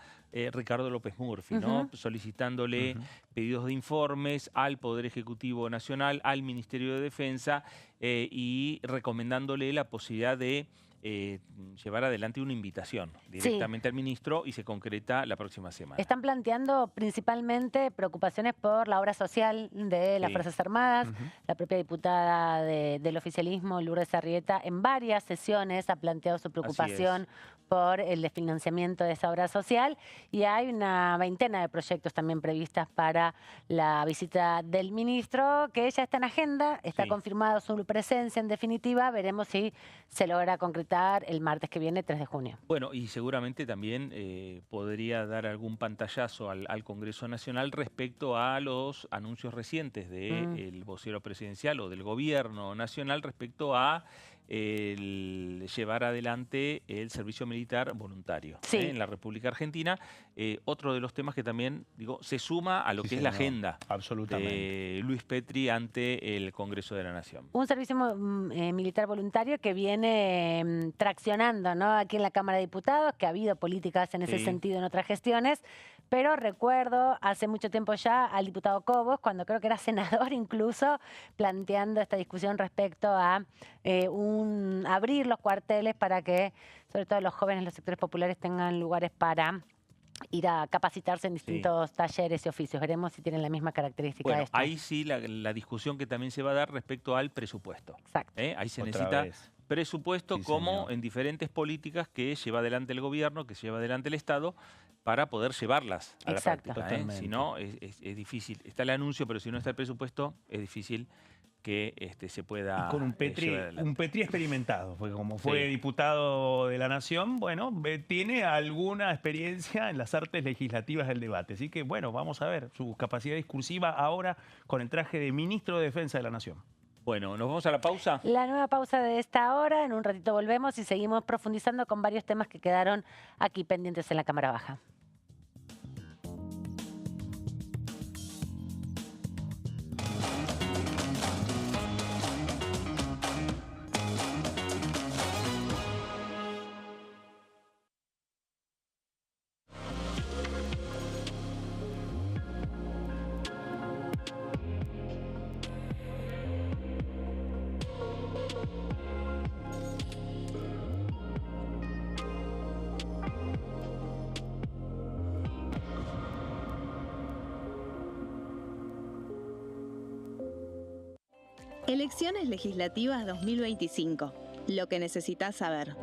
Ricardo López Murphy, ¿no? Solicitándole pedidos de informes al Poder Ejecutivo Nacional, al Ministerio de Defensa y recomendándole la posibilidad de llevar adelante una invitación directamente al ministro y se concreta la próxima semana. Están planteando principalmente preocupaciones por la obra social de las Fuerzas Armadas. La propia diputada del oficialismo, Lourdes Arrieta, en varias sesiones ha planteado su preocupación por el desfinanciamiento de esa obra social, y hay una veintena de proyectos también previstas para la visita del ministro, que ya está en agenda, está confirmada su presencia en definitiva, veremos si se logra concretar el martes que viene, 3 de junio. Bueno, y seguramente también podría dar algún pantallazo al Congreso Nacional respecto a los anuncios recientes del vocero presidencial o del gobierno nacional respecto a llevar adelante el servicio militar voluntario en la República Argentina. Otro de los temas que también se suma a lo que es la agenda de Luis Petri ante el Congreso de la Nación. Un servicio militar voluntario que viene traccionando, ¿no? Aquí en la Cámara de Diputados, que ha habido políticas en ese sentido en otras gestiones, pero recuerdo hace mucho tiempo ya al diputado Cobos, cuando creo que era senador incluso, planteando esta discusión respecto a abrir los cuarteles para que, sobre todo los jóvenes, los sectores populares, tengan lugares para ir a capacitarse en distintos talleres y oficios. Veremos si tienen la misma característica. Bueno, ahí sí la discusión que también se va a dar respecto al presupuesto. Exacto. Ahí se necesita presupuesto como en diferentes políticas que lleva adelante el gobierno, que lleva adelante el Estado, para poder llevarlas a la práctica. Si no, es difícil. Está el anuncio, pero si no está el presupuesto, es difícil que se pueda y con un Petri experimentado, porque como fue diputado de la Nación, bueno, tiene alguna experiencia en las artes legislativas del debate. Así que, bueno, vamos a ver su capacidad discursiva ahora con el traje de ministro de Defensa de la Nación. Bueno, ¿nos vamos a la pausa? La nueva pausa de esta hora. En un ratito volvemos y seguimos profundizando con varios temas que quedaron aquí pendientes en la Cámara Baja. Elecciones legislativas 2025. Lo que necesitas saber.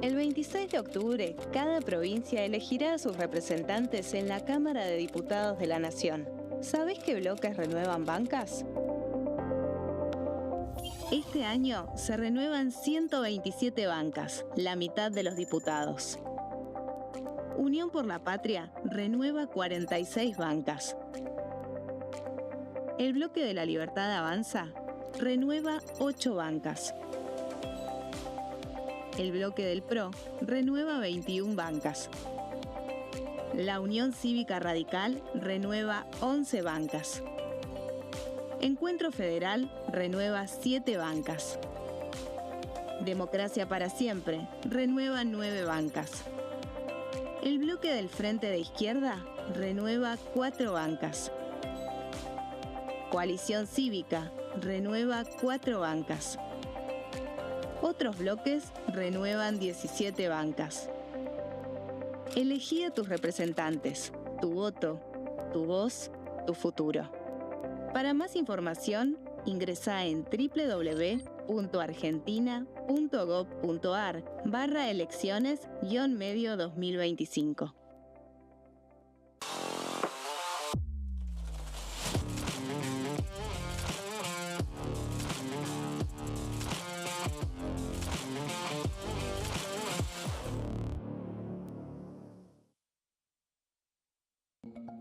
El 26 de octubre, cada provincia elegirá a sus representantes en la Cámara de Diputados de la Nación. ¿Sabés qué bloques renuevan bancas? Este año se renuevan 127 bancas, la mitad de los diputados. Unión por la Patria renueva 46 bancas. El Bloque de la Libertad Avanza renueva 8 bancas. El bloque del PRO renueva 21 bancas. La Unión Cívica Radical renueva 11 bancas. Encuentro Federal renueva 7 bancas. Democracia para Siempre renueva 9 bancas. El bloque del Frente de Izquierda renueva 4 bancas. Coalición Cívica renueva 4 bancas. Otros bloques renuevan 17 bancas. Elegí a tus representantes, tu voto, tu voz, tu futuro. Para más información, ingresa en www.argentina.gov.ar/elecciones-medio 2025.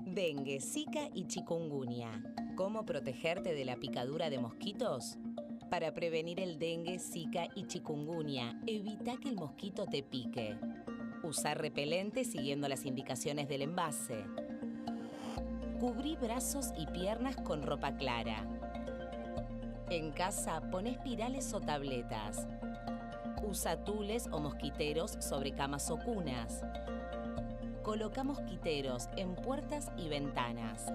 Dengue, Zika y chikungunya. ¿Cómo protegerte de la picadura de mosquitos? Para prevenir el dengue, Zika y chikungunya, evita que el mosquito te pique. Usar repelente siguiendo las indicaciones del envase. Cubrí brazos y piernas con ropa clara. En casa, pon espirales o tabletas. Usa tules o mosquiteros sobre camas o cunas. Coloca mosquiteros en puertas y ventanas.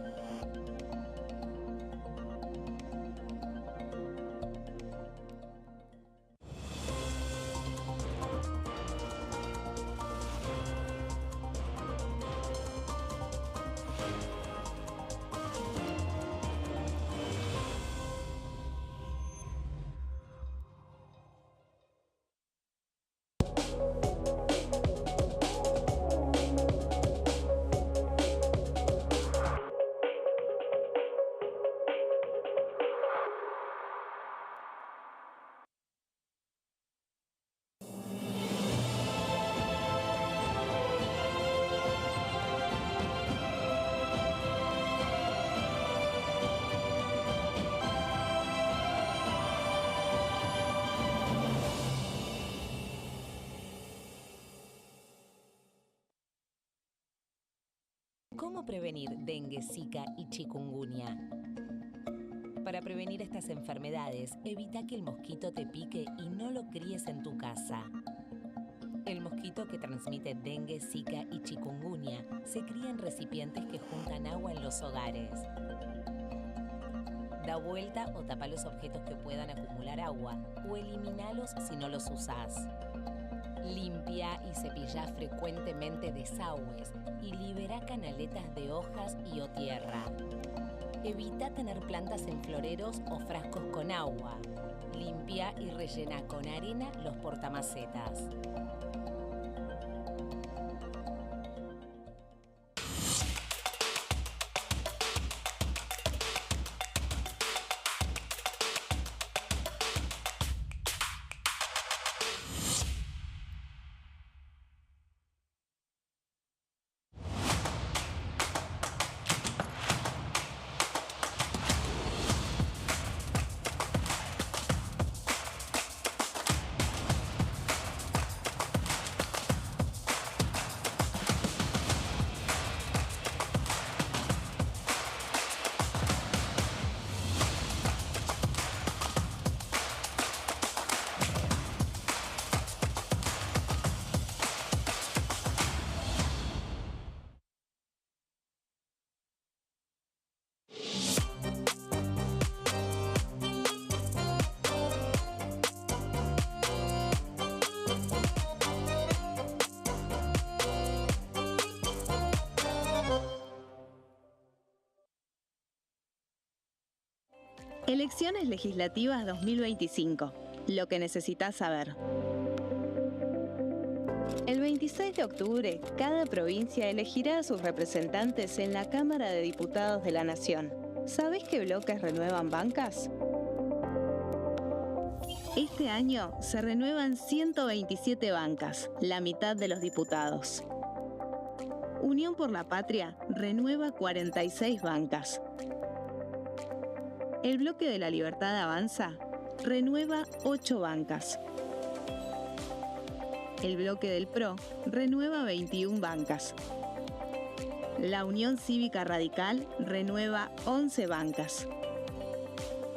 ¿Cómo prevenir dengue, zika y chikungunya? Para prevenir estas enfermedades, evita que el mosquito te pique y no lo críes en tu casa. El mosquito que transmite dengue, zika y chikungunya se cría en recipientes que juntan agua en los hogares. Da vuelta o tapa los objetos que puedan acumular agua o eliminalos si no los usás. Limpia y cepilla frecuentemente desagües y libera canaletas de hojas y o tierra. Evita tener plantas en floreros o frascos con agua. Limpia y rellena con arena los portamacetas. Elecciones legislativas 2025. Lo que necesitas saber. El 26 de octubre, cada provincia elegirá a sus representantes en la Cámara de Diputados de la Nación. ¿Sabés qué bloques renuevan bancas? Este año se renuevan 127 bancas, la mitad de los diputados. Unión por la Patria renueva 46 bancas. El Bloque de la Libertad Avanza renueva 8 bancas. El bloque del PRO renueva 21 bancas. La Unión Cívica Radical renueva 11 bancas.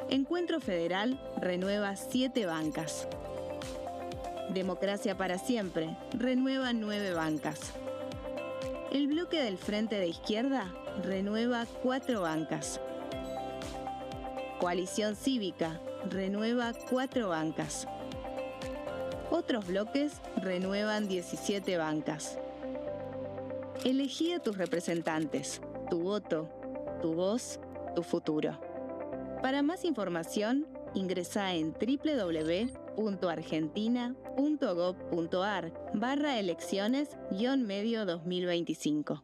Encuentro Federal renueva 7 bancas. Democracia para Siempre renueva 9 bancas. El bloque del Frente de Izquierda renueva 4 bancas. Coalición Cívica renueva 4 bancas. Otros bloques renuevan 17 bancas. Elegí a tus representantes, tu voto, tu voz, tu futuro. Para más información, ingresa en www.argentina.gov.ar/elecciones-medio 2025.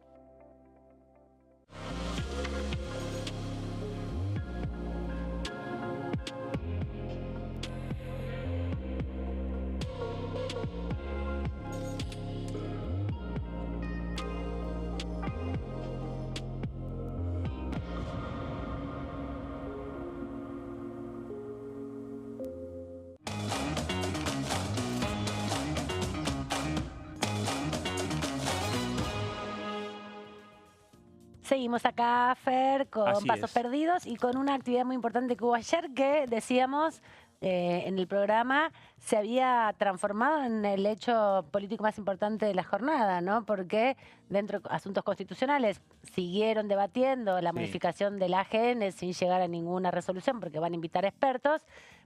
Seguimos acá, Fer, con Así Pasos es. Perdidos y con una actividad muy importante que hubo ayer que decíamos en el programa se había transformado en el hecho político más importante de la jornada, ¿no? Porque dentro de asuntos constitucionales siguieron debatiendo la Sí. modificación del AGN sin llegar a ninguna resolución porque van a invitar expertos.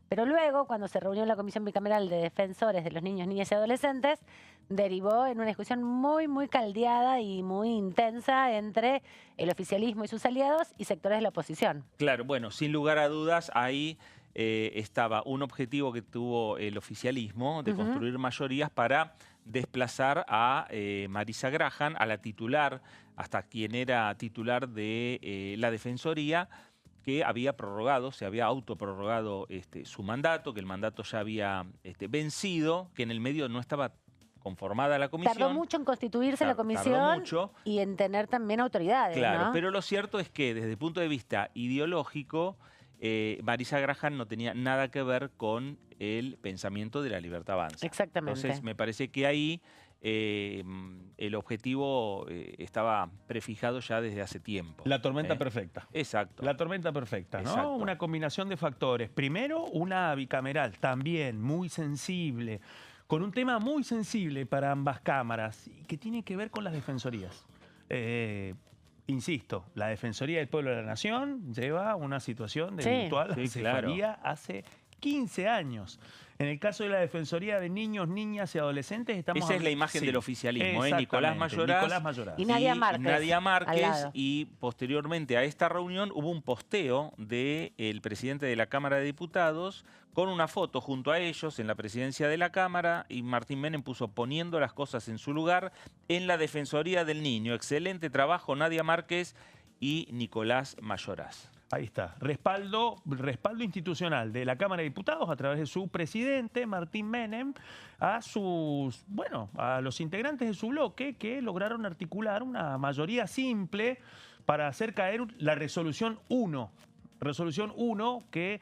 Pero luego, cuando se reunió la Comisión Bicameral de Defensores de los Niños, Niñas y Adolescentes, derivó en una discusión muy, muy caldeada y muy intensa entre el oficialismo y sus aliados y sectores de la oposición. Claro, bueno, sin lugar a dudas, ahí estaba un objetivo que tuvo el oficialismo de construir mayorías para desplazar a Marisa Graham, a la titular, hasta quien era titular de la Defensoría, que había prorrogado, se había autoprorrogado su mandato, que el mandato ya había vencido, que en el medio no estaba conformada la comisión. Tardó mucho en constituirse la Tardó comisión mucho. y en tener también autoridades, Claro, ¿no? pero lo cierto es que desde el punto de vista ideológico, Marisa Graham no tenía nada que ver con el pensamiento de la Libertad Avanza. Exactamente. Entonces, me parece que ahí el objetivo estaba prefijado ya desde hace tiempo. La tormenta perfecta. Exacto. La tormenta perfecta, ¿no? Exacto. Una combinación de factores. Primero, una bicameral también muy sensible, con un tema muy sensible para ambas cámaras, que tiene que ver con las defensorías. Insisto, la Defensoría del Pueblo de la Nación lleva una situación de Sí. virtual Sí, acefalía hace 15 años. En el caso de la Defensoría de Niños, Niñas y Adolescentes estamos... Esa es la imagen del oficialismo, Nicolás Mayoraz. Y Nadia Márquez. Nadia al Márquez, lado. y posteriormente a esta reunión hubo un posteo del presidente de la Cámara de Diputados con una foto junto a ellos en la presidencia de la Cámara, y Martín Menem puso poniendo las cosas en su lugar en la Defensoría del Niño. Excelente trabajo, Nadia Márquez y Nicolás Mayoraz. Ahí está, respaldo institucional de la Cámara de Diputados a través de su presidente, Martín Menem, a los integrantes de su bloque que lograron articular una mayoría simple para hacer caer la resolución 1. Resolución 1 que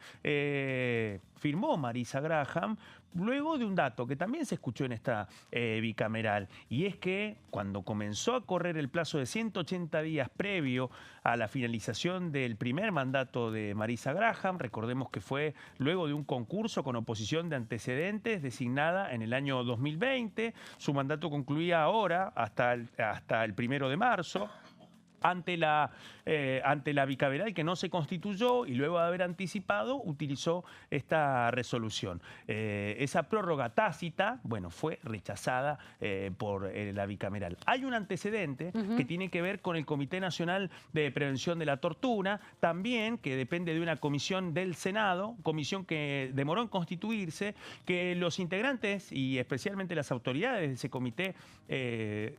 firmó Marisa Graham luego de un dato que también se escuchó en esta bicameral, y es que cuando comenzó a correr el plazo de 180 días previo a la finalización del primer mandato de Marisa Graham, recordemos que fue luego de un concurso con oposición de antecedentes designada en el año 2020, su mandato concluía ahora hasta el 1 de marzo, ante la bicameral que no se constituyó y luego de haber anticipado utilizó esta resolución. Esa prórroga tácita, fue rechazada por la bicameral. Hay un antecedente que tiene que ver con el Comité Nacional de Prevención de la Tortura, también que depende de una comisión del Senado, comisión que demoró en constituirse, que los integrantes y especialmente las autoridades de ese comité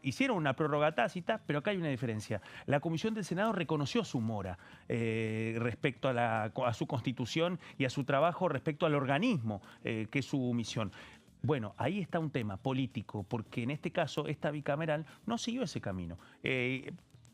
hicieron una prórroga tácita, pero acá hay una diferencia. La Comisión del Senado reconoció su mora respecto a su constitución y a su trabajo respecto al organismo que es su misión. Bueno, ahí está un tema político, porque en este caso esta bicameral no siguió ese camino.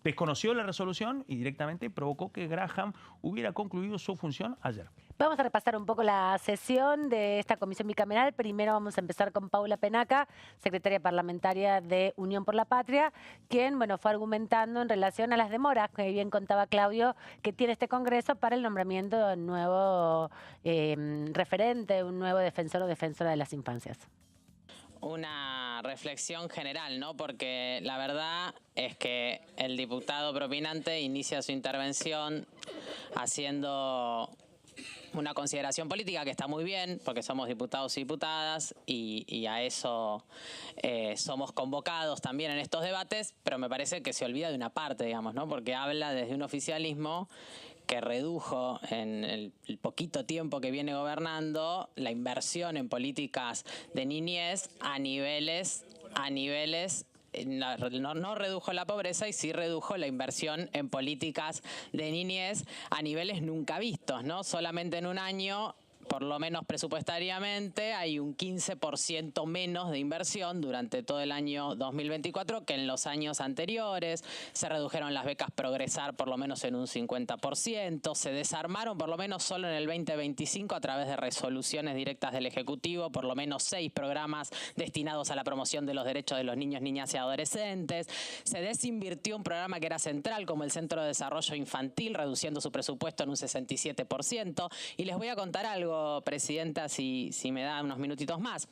Desconoció la resolución y directamente provocó que Graham hubiera concluido su función ayer. Vamos a repasar un poco la sesión de esta comisión bicameral. Primero vamos a empezar con Paula Penaca, secretaria parlamentaria de Unión por la Patria, quien fue argumentando en relación a las demoras, que bien contaba Claudio, que tiene este Congreso para el nombramiento de un nuevo referente, un nuevo defensor o defensora de las infancias. Una reflexión general, ¿no? Porque la verdad es que el diputado propinante inicia su intervención haciendo una consideración política que está muy bien, porque somos diputados y diputadas y a eso somos convocados también en estos debates, pero me parece que se olvida de una parte, digamos, ¿no? Porque habla desde un oficialismo que redujo en el poquito tiempo que viene gobernando la inversión en políticas de niñez a niveles no redujo la pobreza y sí redujo la inversión en políticas de niñez a niveles nunca vistos, ¿no? Solamente en un año, por lo menos presupuestariamente, hay un 15% menos de inversión durante todo el año 2024 que en los años anteriores. Se redujeron las becas Progresar por lo menos en un 50%, se desarmaron por lo menos solo en el 2025 a través de resoluciones directas del Ejecutivo, por lo menos 6 programas destinados a la promoción de los derechos de los niños, niñas y adolescentes. Se desinvirtió un programa que era central como el Centro de Desarrollo Infantil, reduciendo su presupuesto en un 67%. Y les voy a contar algo, presidenta, si me da unos minutitos más.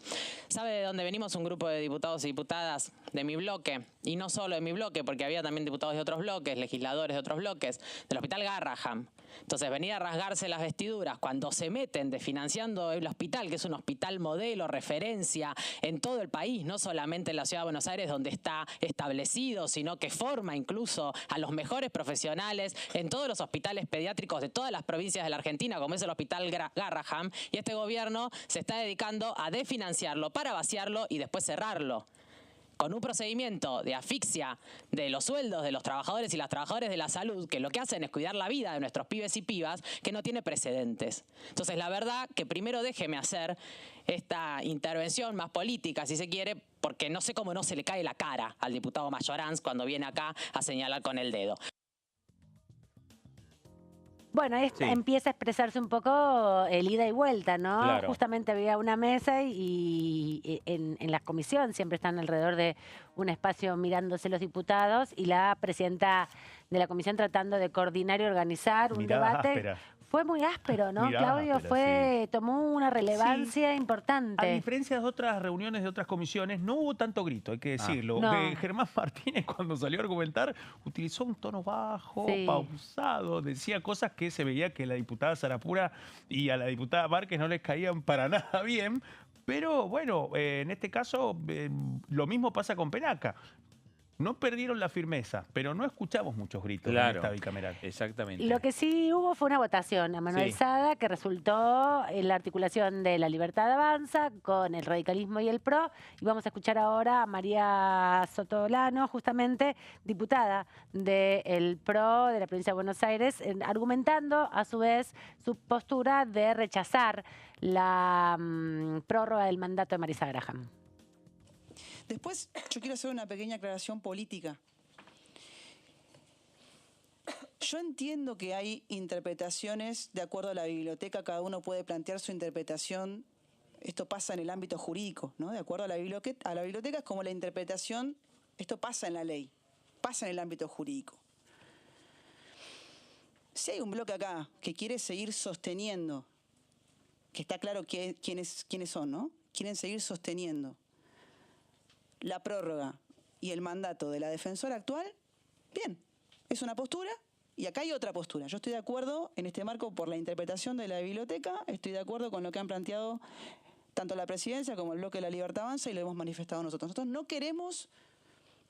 ¿Sabe de dónde venimos? Un grupo de diputados y diputadas de mi bloque, y no solo de mi bloque, porque había también diputados de otros bloques, legisladores de otros bloques, del Hospital Garrahan. Entonces, venir a rasgarse las vestiduras cuando se meten desfinanciando el hospital, que es un hospital modelo, referencia en todo el país, no solamente en la Ciudad de Buenos Aires, donde está establecido, sino que forma incluso a los mejores profesionales en todos los hospitales pediátricos de todas las provincias de la Argentina, como es el Hospital Garrahan, y este gobierno se está dedicando a desfinanciarlo para vaciarlo y después cerrarlo, con un procedimiento de asfixia de los sueldos de los trabajadores y las trabajadoras de la salud, que lo que hacen es cuidar la vida de nuestros pibes y pibas, que no tiene precedentes. Entonces, la verdad que primero déjeme hacer esta intervención más política, si se quiere, porque no sé cómo no se le cae la cara al diputado Mayoranz cuando viene acá a señalar con el dedo. Bueno, empieza a expresarse un poco el ida y vuelta, ¿no? Claro. Justamente había una mesa y en la comisión siempre están alrededor de un espacio mirándose los diputados y la presidenta de la comisión tratando de coordinar y organizar un debate. Áspera. Fue muy áspero, ¿no, Claudio? Tomó una relevancia importante. A diferencia de otras reuniones de otras comisiones, no hubo tanto grito, hay que decirlo. No. Germán Martínez, cuando salió a argumentar, utilizó un tono bajo, pausado, decía cosas que se veía que la diputada Sarapura y a la diputada Márquez no les caían para nada bien. Pero bueno, en este caso lo mismo pasa con Penaca. No perdieron la firmeza, pero no escuchamos muchos gritos en esta bicameral. Exactamente. Lo que sí hubo fue una votación a mano alzada que resultó en la articulación de La Libertad Avanza con el radicalismo y el PRO. Y vamos a escuchar ahora a María Sotolano, justamente diputada del PRO de la provincia de Buenos Aires, argumentando a su vez su postura de rechazar la prórroga del mandato de Marisa Graham. Después, yo quiero hacer una pequeña aclaración política. Yo entiendo que hay interpretaciones de acuerdo a la biblioteca, cada uno puede plantear su interpretación. Esto pasa en el ámbito jurídico, ¿no? De acuerdo a la biblioteca es como la interpretación, esto pasa en la ley, pasa en el ámbito jurídico. Si hay un bloque acá que quiere seguir sosteniendo, que está claro quiénes son, ¿no? Quieren seguir sosteniendo la prórroga y el mandato de la defensora actual, bien, es una postura y acá hay otra postura. Yo estoy de acuerdo en este marco por la interpretación de la biblioteca, estoy de acuerdo con lo que han planteado tanto la presidencia como el bloque de La Libertad Avanza y lo hemos manifestado nosotros. Nosotros no queremos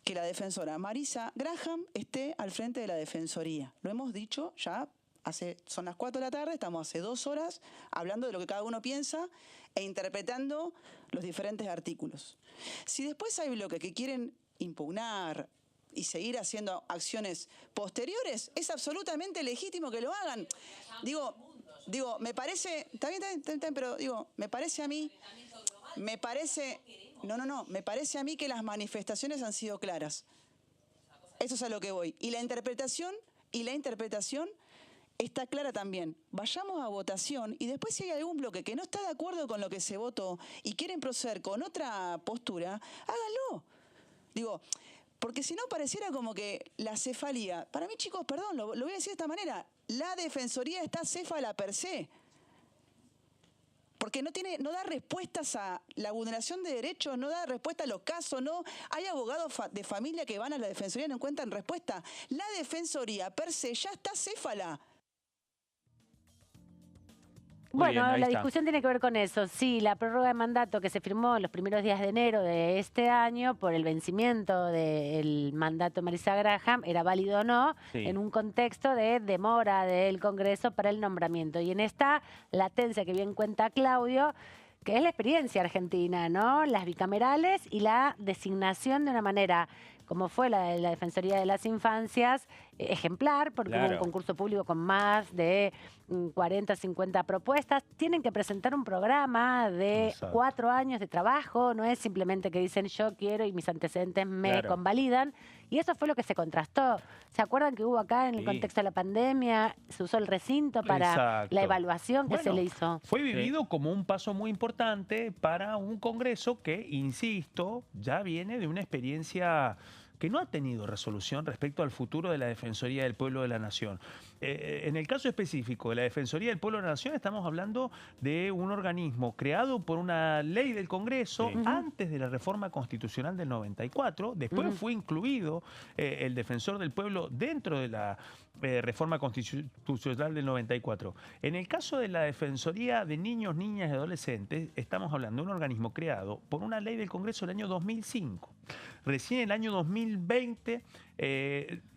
que la defensora Marisa Graham esté al frente de la defensoría. Lo hemos dicho ya, son las 4 de la tarde, estamos hace 2 horas hablando de lo que cada uno piensa e interpretando los diferentes artículos. Si después hay bloques que quieren impugnar y seguir haciendo acciones posteriores, es absolutamente legítimo que lo hagan. Digo, me parece, está bien, pero digo, me parece a mí que las manifestaciones han sido claras. Eso es a lo que voy. Y la interpretación está clara también. Vayamos a votación y después si hay algún bloque que no está de acuerdo con lo que se votó y quieren proceder con otra postura, háganlo. Digo, porque si no pareciera como que la cefalía, para mí chicos, perdón, lo voy a decir de esta manera, la Defensoría está céfala per se. Porque no da respuestas a la vulneración de derechos, no da respuesta a los casos, no hay abogados de familia que van a la Defensoría y no encuentran respuesta. La Defensoría per se ya está céfala. Bueno, la discusión tiene que ver con eso. Sí, la prórroga de mandato que se firmó en los primeros días de enero de este año por el vencimiento del mandato de Marisa Graham era válido o no, en un contexto de demora del Congreso para el nombramiento. Y en esta latencia que bien cuenta Claudio, que es la experiencia argentina, ¿no? Las bicamerales y la designación de una manera, como fue la de la Defensoría de las Infancias, ejemplar, porque hubo un concurso público con más de 40, 50 propuestas. Tienen que presentar un programa de 4 años de trabajo, no es simplemente que dicen yo quiero y mis antecedentes me convalidan. Y eso fue lo que se contrastó. ¿Se acuerdan que hubo acá en el contexto de la pandemia, se usó el recinto para la evaluación que se le hizo? Fue vivido como un paso muy importante para un Congreso que, insisto, ya viene de una experiencia que no ha tenido resolución respecto al futuro de la Defensoría del Pueblo de la Nación. En el caso específico de la Defensoría del Pueblo de la Nación, estamos hablando de un organismo creado por una ley del Congreso antes de la reforma constitucional del 94, después fue incluido el Defensor del Pueblo dentro de la reforma constitucional del 94. En el caso de la Defensoría de Niños, Niñas y Adolescentes, estamos hablando de un organismo creado por una ley del Congreso del año 2005. Recién en el año 2020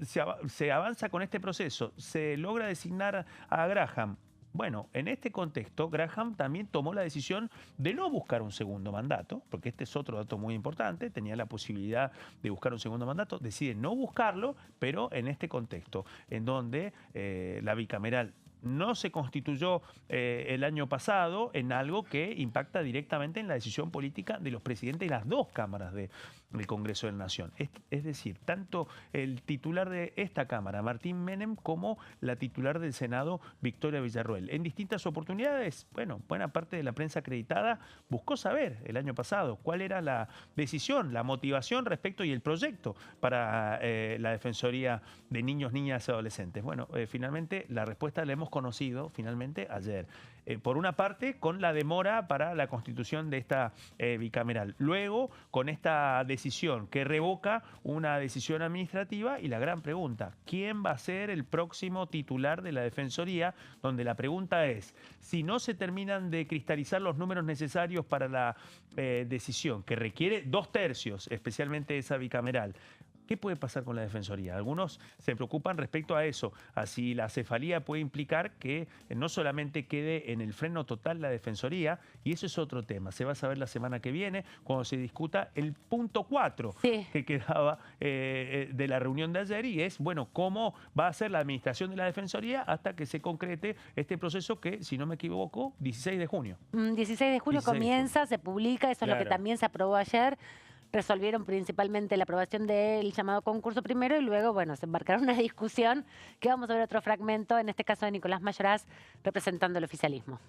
se avanza con este proceso, se logra designar a Graham. Bueno, en este contexto, Graham también tomó la decisión de no buscar un segundo mandato, porque este es otro dato muy importante, tenía la posibilidad de buscar un segundo mandato, decide no buscarlo, pero en este contexto, en donde la bicameral no se constituyó el año pasado en algo que impacta directamente en la decisión política de los presidentes de las dos cámaras del Congreso de la Nación. Es decir, tanto el titular de esta Cámara, Martín Menem, como la titular del Senado, Victoria Villarruel. En distintas oportunidades, bueno, buena parte de la prensa acreditada buscó saber el año pasado cuál era la decisión, la motivación respecto y el proyecto para la Defensoría de Niños, Niñas y Adolescentes. Bueno, finalmente la respuesta la hemos conocido finalmente ayer. Por una parte, con la demora para la constitución de esta bicameral. Luego, con esta decisión que revoca una decisión administrativa y la gran pregunta, ¿quién va a ser el próximo titular de la Defensoría? Donde la pregunta es, si no se terminan de cristalizar los números necesarios para la decisión, que requiere 2/3, especialmente esa bicameral, ¿qué puede pasar con la Defensoría? Algunos se preocupan respecto a eso, a si la cefalía puede implicar que no solamente quede en el freno total la Defensoría, y eso es otro tema. Se va a saber la semana que viene, cuando se discuta el punto 4 que quedaba de la reunión de ayer, y es, bueno, cómo va a ser la administración de la Defensoría hasta que se concrete este proceso que, si no me equivoco, 16 de junio. 16 de julio comienza, se publica, eso es lo que también se aprobó ayer. Resolvieron principalmente la aprobación del llamado concurso primero y luego, bueno, se embarcaron en una discusión que vamos a ver otro fragmento, en este caso de Nicolás Mayoraz, representando el oficialismo.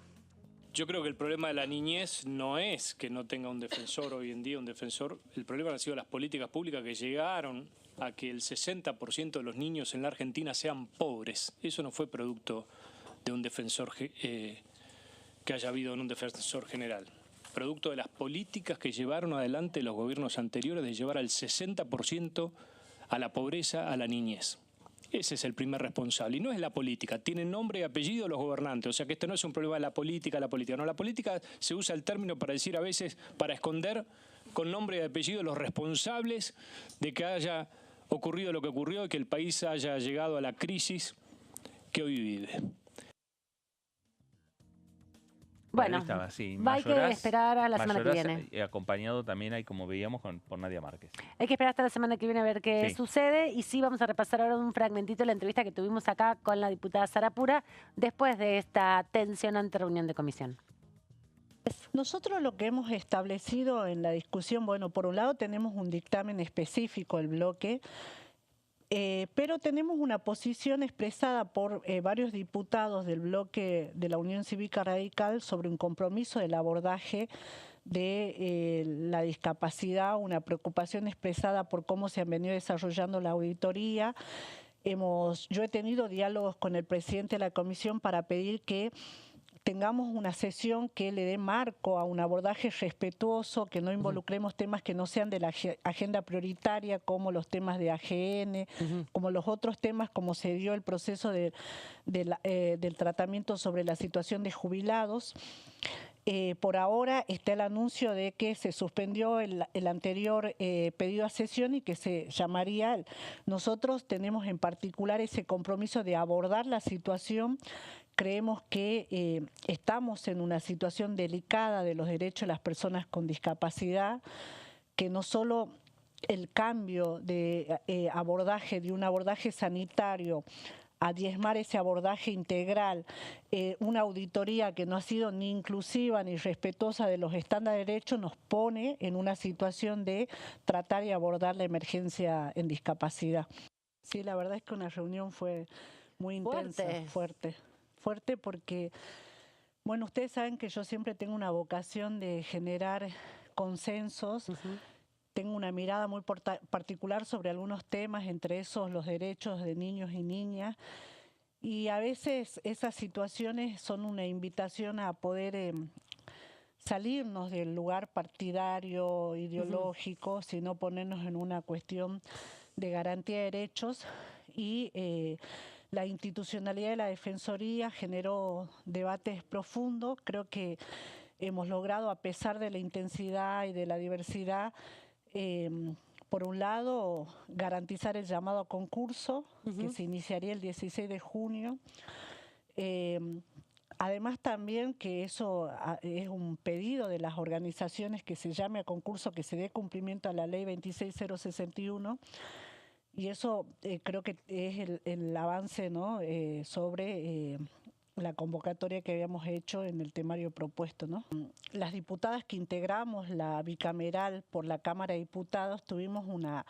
Yo creo que el problema de la niñez no es que no tenga un defensor hoy en día, un defensor. El problema han sido las políticas públicas que llegaron a que el 60% de los niños en la Argentina sean pobres. Eso no fue producto de un defensor que haya habido en un defensor general. Producto de las políticas que llevaron adelante los gobiernos anteriores de llevar al 60% a la pobreza, a la niñez. Ese es el primer responsable. Y no es la política. Tienen nombre y apellido los gobernantes. O sea que esto no es un problema de la política. No, la política se usa el término para decir a veces, para esconder con nombre y apellido los responsables de que haya ocurrido lo que ocurrió y que el país haya llegado a la crisis que hoy vive. Bueno, hay que esperar a la semana que viene. Acompañado también hay, como veíamos, por Nadia Márquez. Hay que esperar hasta la semana que viene a ver qué sucede. Y sí, vamos a repasar ahora un fragmentito de la entrevista que tuvimos acá con la diputada Sara Pura después de esta tensionante reunión de comisión. Nosotros lo que hemos establecido en la discusión, bueno, por un lado tenemos un dictamen específico, el bloque, Pero tenemos una posición expresada por varios diputados del bloque de la Unión Cívica Radical sobre un compromiso del abordaje de la discapacidad, una preocupación expresada por cómo se han venido desarrollando la auditoría. Yo he tenido diálogos con el presidente de la comisión para pedir que tengamos una sesión que le dé marco a un abordaje respetuoso, que no involucremos temas que no sean de la agenda prioritaria, como los temas de AGN, como los otros temas, como se dio el proceso del tratamiento sobre la situación de jubilados. Por ahora está el anuncio de que se suspendió el anterior pedido a sesión y que se llamaría. Nosotros tenemos en particular ese compromiso de abordar la situación. Creemos que estamos en una situación delicada de los derechos de las personas con discapacidad, que no solo el cambio de abordaje, de un abordaje sanitario, a diezmar ese abordaje integral, una auditoría que no ha sido ni inclusiva ni respetuosa de los estándares de derecho, nos pone en una situación de tratar y abordar la emergencia en discapacidad. Sí, la verdad es que una reunión fue muy intensa, fuerte porque, bueno, ustedes saben que yo siempre tengo una vocación de generar consensos. Tengo una mirada muy particular sobre algunos temas, entre esos los derechos de niños y niñas. Y a veces esas situaciones son una invitación a poder salirnos del lugar partidario, ideológico, sino ponernos en una cuestión de garantía de derechos. Y la institucionalidad de la Defensoría generó debates profundos. Creo que hemos logrado, a pesar de la intensidad y de la diversidad, por un lado, garantizar el llamado a concurso, que se iniciaría el 16 de junio. Además también que eso es un pedido de las organizaciones que se llame a concurso, que se dé cumplimiento a la ley 26061. Y eso creo que es el avance, ¿no? Sobre la convocatoria que habíamos hecho en el temario propuesto, ¿no? Las diputadas que integramos la bicameral por la Cámara de Diputados tuvimos una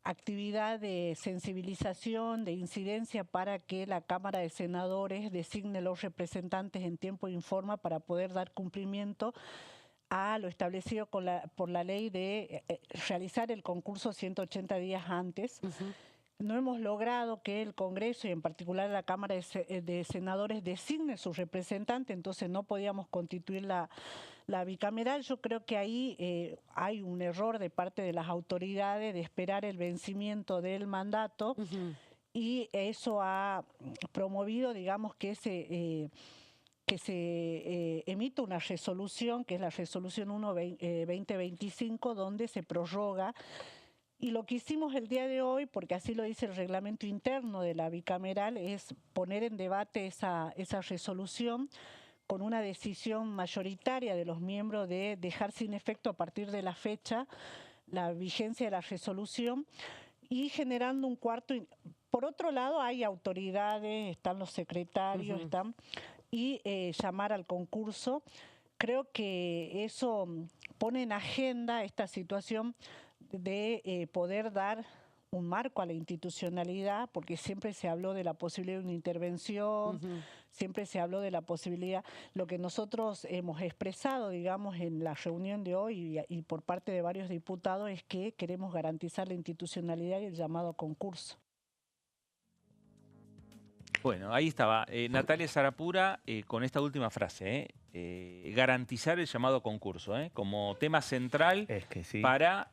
actividad de sensibilización, de incidencia para que la Cámara de Senadores designe los representantes en tiempo y forma para poder dar cumplimiento a lo establecido por la ley de realizar el concurso 180 días antes. No hemos logrado que el Congreso y en particular la Cámara de Senadores designe su representante, entonces no podíamos constituir la bicameral. Yo creo que ahí hay un error de parte de las autoridades de esperar el vencimiento del mandato y eso ha promovido, digamos, que se emita una resolución, que es la resolución 1-2025, donde se prorroga. Y lo que hicimos el día de hoy, porque así lo dice el reglamento interno de la bicameral, es poner en debate esa resolución con una decisión mayoritaria de los miembros de dejar sin efecto a partir de la fecha la vigencia de la resolución y generando un cuarto. Por otro lado, hay autoridades, están los secretarios, y llamar al concurso. Creo que eso pone en agenda esta situación de poder dar un marco a la institucionalidad, porque siempre se habló de la posibilidad de una intervención, siempre se habló de la posibilidad. Lo que nosotros hemos expresado, digamos, en la reunión de hoy y por parte de varios diputados es que queremos garantizar la institucionalidad y el llamado concurso. Bueno, ahí estaba Natalia Sarapura con esta última frase, garantizar el llamado concurso, como tema central para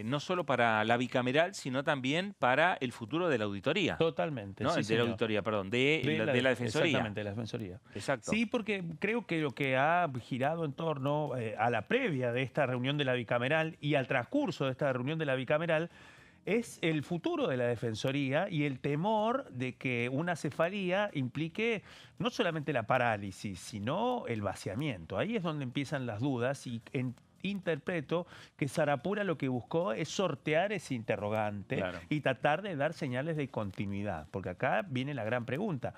no solo para la bicameral, sino también para el futuro de la auditoría. Totalmente. ¿No? Sí, de la auditoría, perdón, de la Defensoría. Exactamente, de la Defensoría. Exacto. Sí, porque creo que lo que ha girado en torno a la previa de esta reunión de la bicameral y al transcurso de esta reunión de la bicameral es el futuro de la Defensoría y el temor de que una cefalía implique no solamente la parálisis, sino el vaciamiento. Ahí es donde empiezan las dudas y interpreto que Sarapura lo que buscó es sortear ese interrogante y tratar de dar señales de continuidad, porque acá viene la gran pregunta.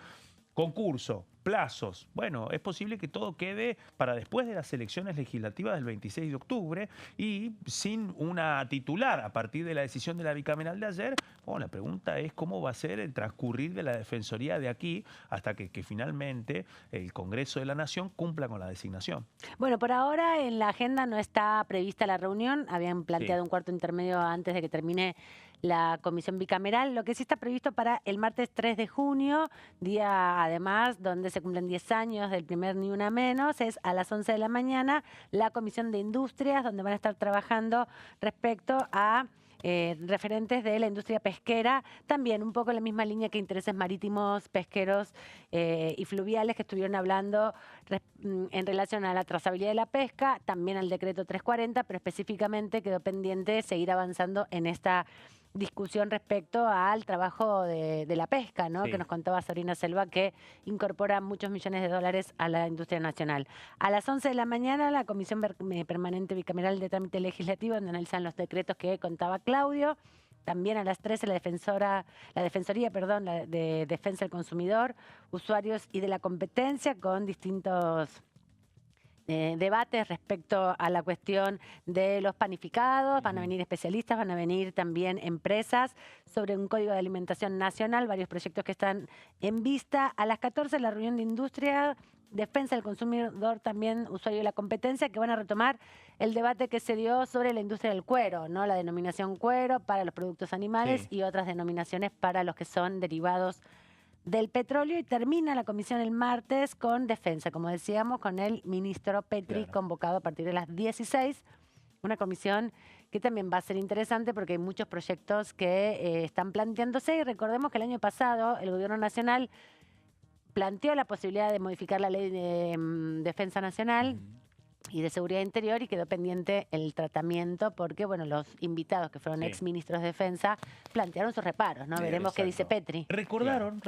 Concurso, plazos. Bueno, es posible que todo quede para después de las elecciones legislativas del 26 de octubre y sin una titular a partir de la decisión de la bicameral de ayer. Bueno, la pregunta es cómo va a ser el transcurrir de la Defensoría de aquí hasta que finalmente el Congreso de la Nación cumpla con la designación. Bueno, por ahora en la agenda no está prevista la reunión. Habían planteado un cuarto intermedio antes de que termine la comisión bicameral. Lo que sí está previsto para el martes 3 de junio, día además donde se cumplen 10 años del primer Ni Una Menos, es a las 11 de la mañana la Comisión de Industrias, donde van a estar trabajando respecto a referentes de la industria pesquera, también un poco en la misma línea que intereses marítimos, pesqueros y fluviales que estuvieron hablando en relación a la trazabilidad de la pesca, también al decreto 340, pero específicamente quedó pendiente seguir avanzando en esta discusión respecto al trabajo de la pesca, ¿no? Que nos contaba Sabrina Selva, que incorpora muchos millones de dólares a la industria nacional. A las 11 de la mañana, la Comisión Permanente Bicameral de Trámite Legislativo, donde analizan los decretos que contaba Claudio. También a las 13 la Defensoría de Defensa del Consumidor, Usuarios y de la Competencia, con distintos debates respecto a la cuestión de los panificados. Van a venir especialistas, van a venir también empresas sobre un código de alimentación nacional, varios proyectos que están en vista. A las 14 la reunión de industria, defensa del consumidor, también usuario de la competencia, que van a retomar el debate que se dio sobre la industria del cuero, ¿no? La denominación cuero para los productos animales y otras denominaciones para los que son derivados del petróleo. Y termina la comisión el martes con defensa, como decíamos, con el ministro Petri, convocado a partir de las 16. Una comisión que también va a ser interesante porque hay muchos proyectos que están planteándose. Y recordemos que el año pasado el Gobierno Nacional planteó la posibilidad de modificar la Ley de Defensa Nacional y de Seguridad Interior, y quedó pendiente el tratamiento porque, bueno, los invitados que fueron exministros de Defensa plantearon sus reparos, ¿no? Veremos qué dice Petri. Recordaron,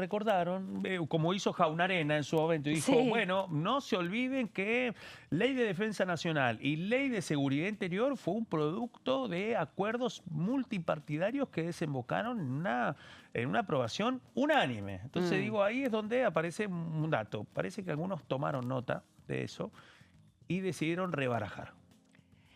como hizo Jaunarena en su momento, y dijo, bueno, no se olviden que Ley de Defensa Nacional y Ley de Seguridad Interior fue un producto de acuerdos multipartidarios que desembocaron en una aprobación unánime. Entonces, digo, ahí es donde aparece un dato. Parece que algunos tomaron nota de eso y decidieron rebarajar.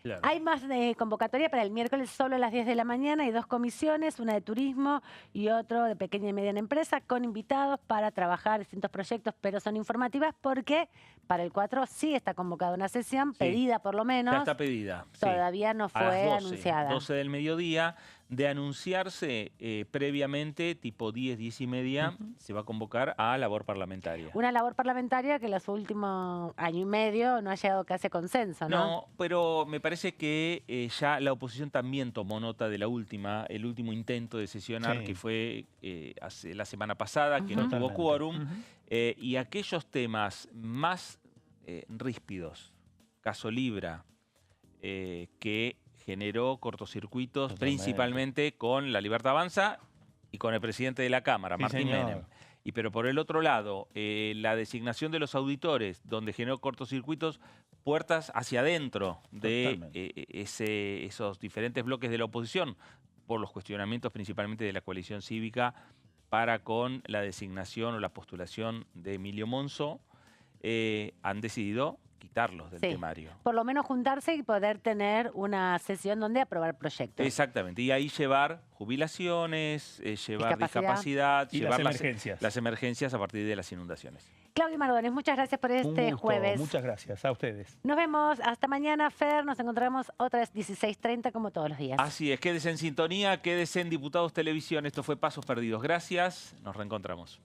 Claro. Hay más de convocatoria para el miércoles solo a las 10 de la mañana. Hay dos comisiones, una de turismo y otro de pequeña y mediana empresa, con invitados para trabajar distintos proyectos, pero son informativas porque para el 4 sí está convocada una sesión, pedida por lo menos. Ya está pedida. Todavía no fue anunciada. 12 del mediodía. De anunciarse previamente, tipo 10, 10 y media, se va a convocar a labor parlamentaria. Una labor parlamentaria que en los últimos año y medio no ha llegado casi a consenso, ¿no? No, pero me parece que ya la oposición también tomó nota de el último intento de sesionar, que fue la semana pasada, que no tuvo quórum, y aquellos temas más ríspidos, caso Libra, que generó cortocircuitos principalmente con La Libertad Avanza y con el presidente de la Cámara, Martín Menem. Pero por el otro lado, la designación de los auditores, donde generó cortocircuitos, puertas hacia adentro de esos diferentes bloques de la oposición, por los cuestionamientos principalmente de la coalición cívica para con la designación o la postulación de Emilio Monzó, han decidido quitarlos del temario. Por lo menos juntarse y poder tener una sesión donde aprobar proyectos. Exactamente. Y ahí llevar jubilaciones, llevar discapacidad, llevar las emergencias a partir de las inundaciones. Claudio Mardones, muchas gracias por este jueves. Muchas gracias a ustedes. Nos vemos hasta mañana, Fer. Nos encontramos otras 16:30 como todos los días. Así es. Quédese en sintonía, quédese en Diputados Televisión. Esto fue Pasos Perdidos. Gracias. Nos reencontramos.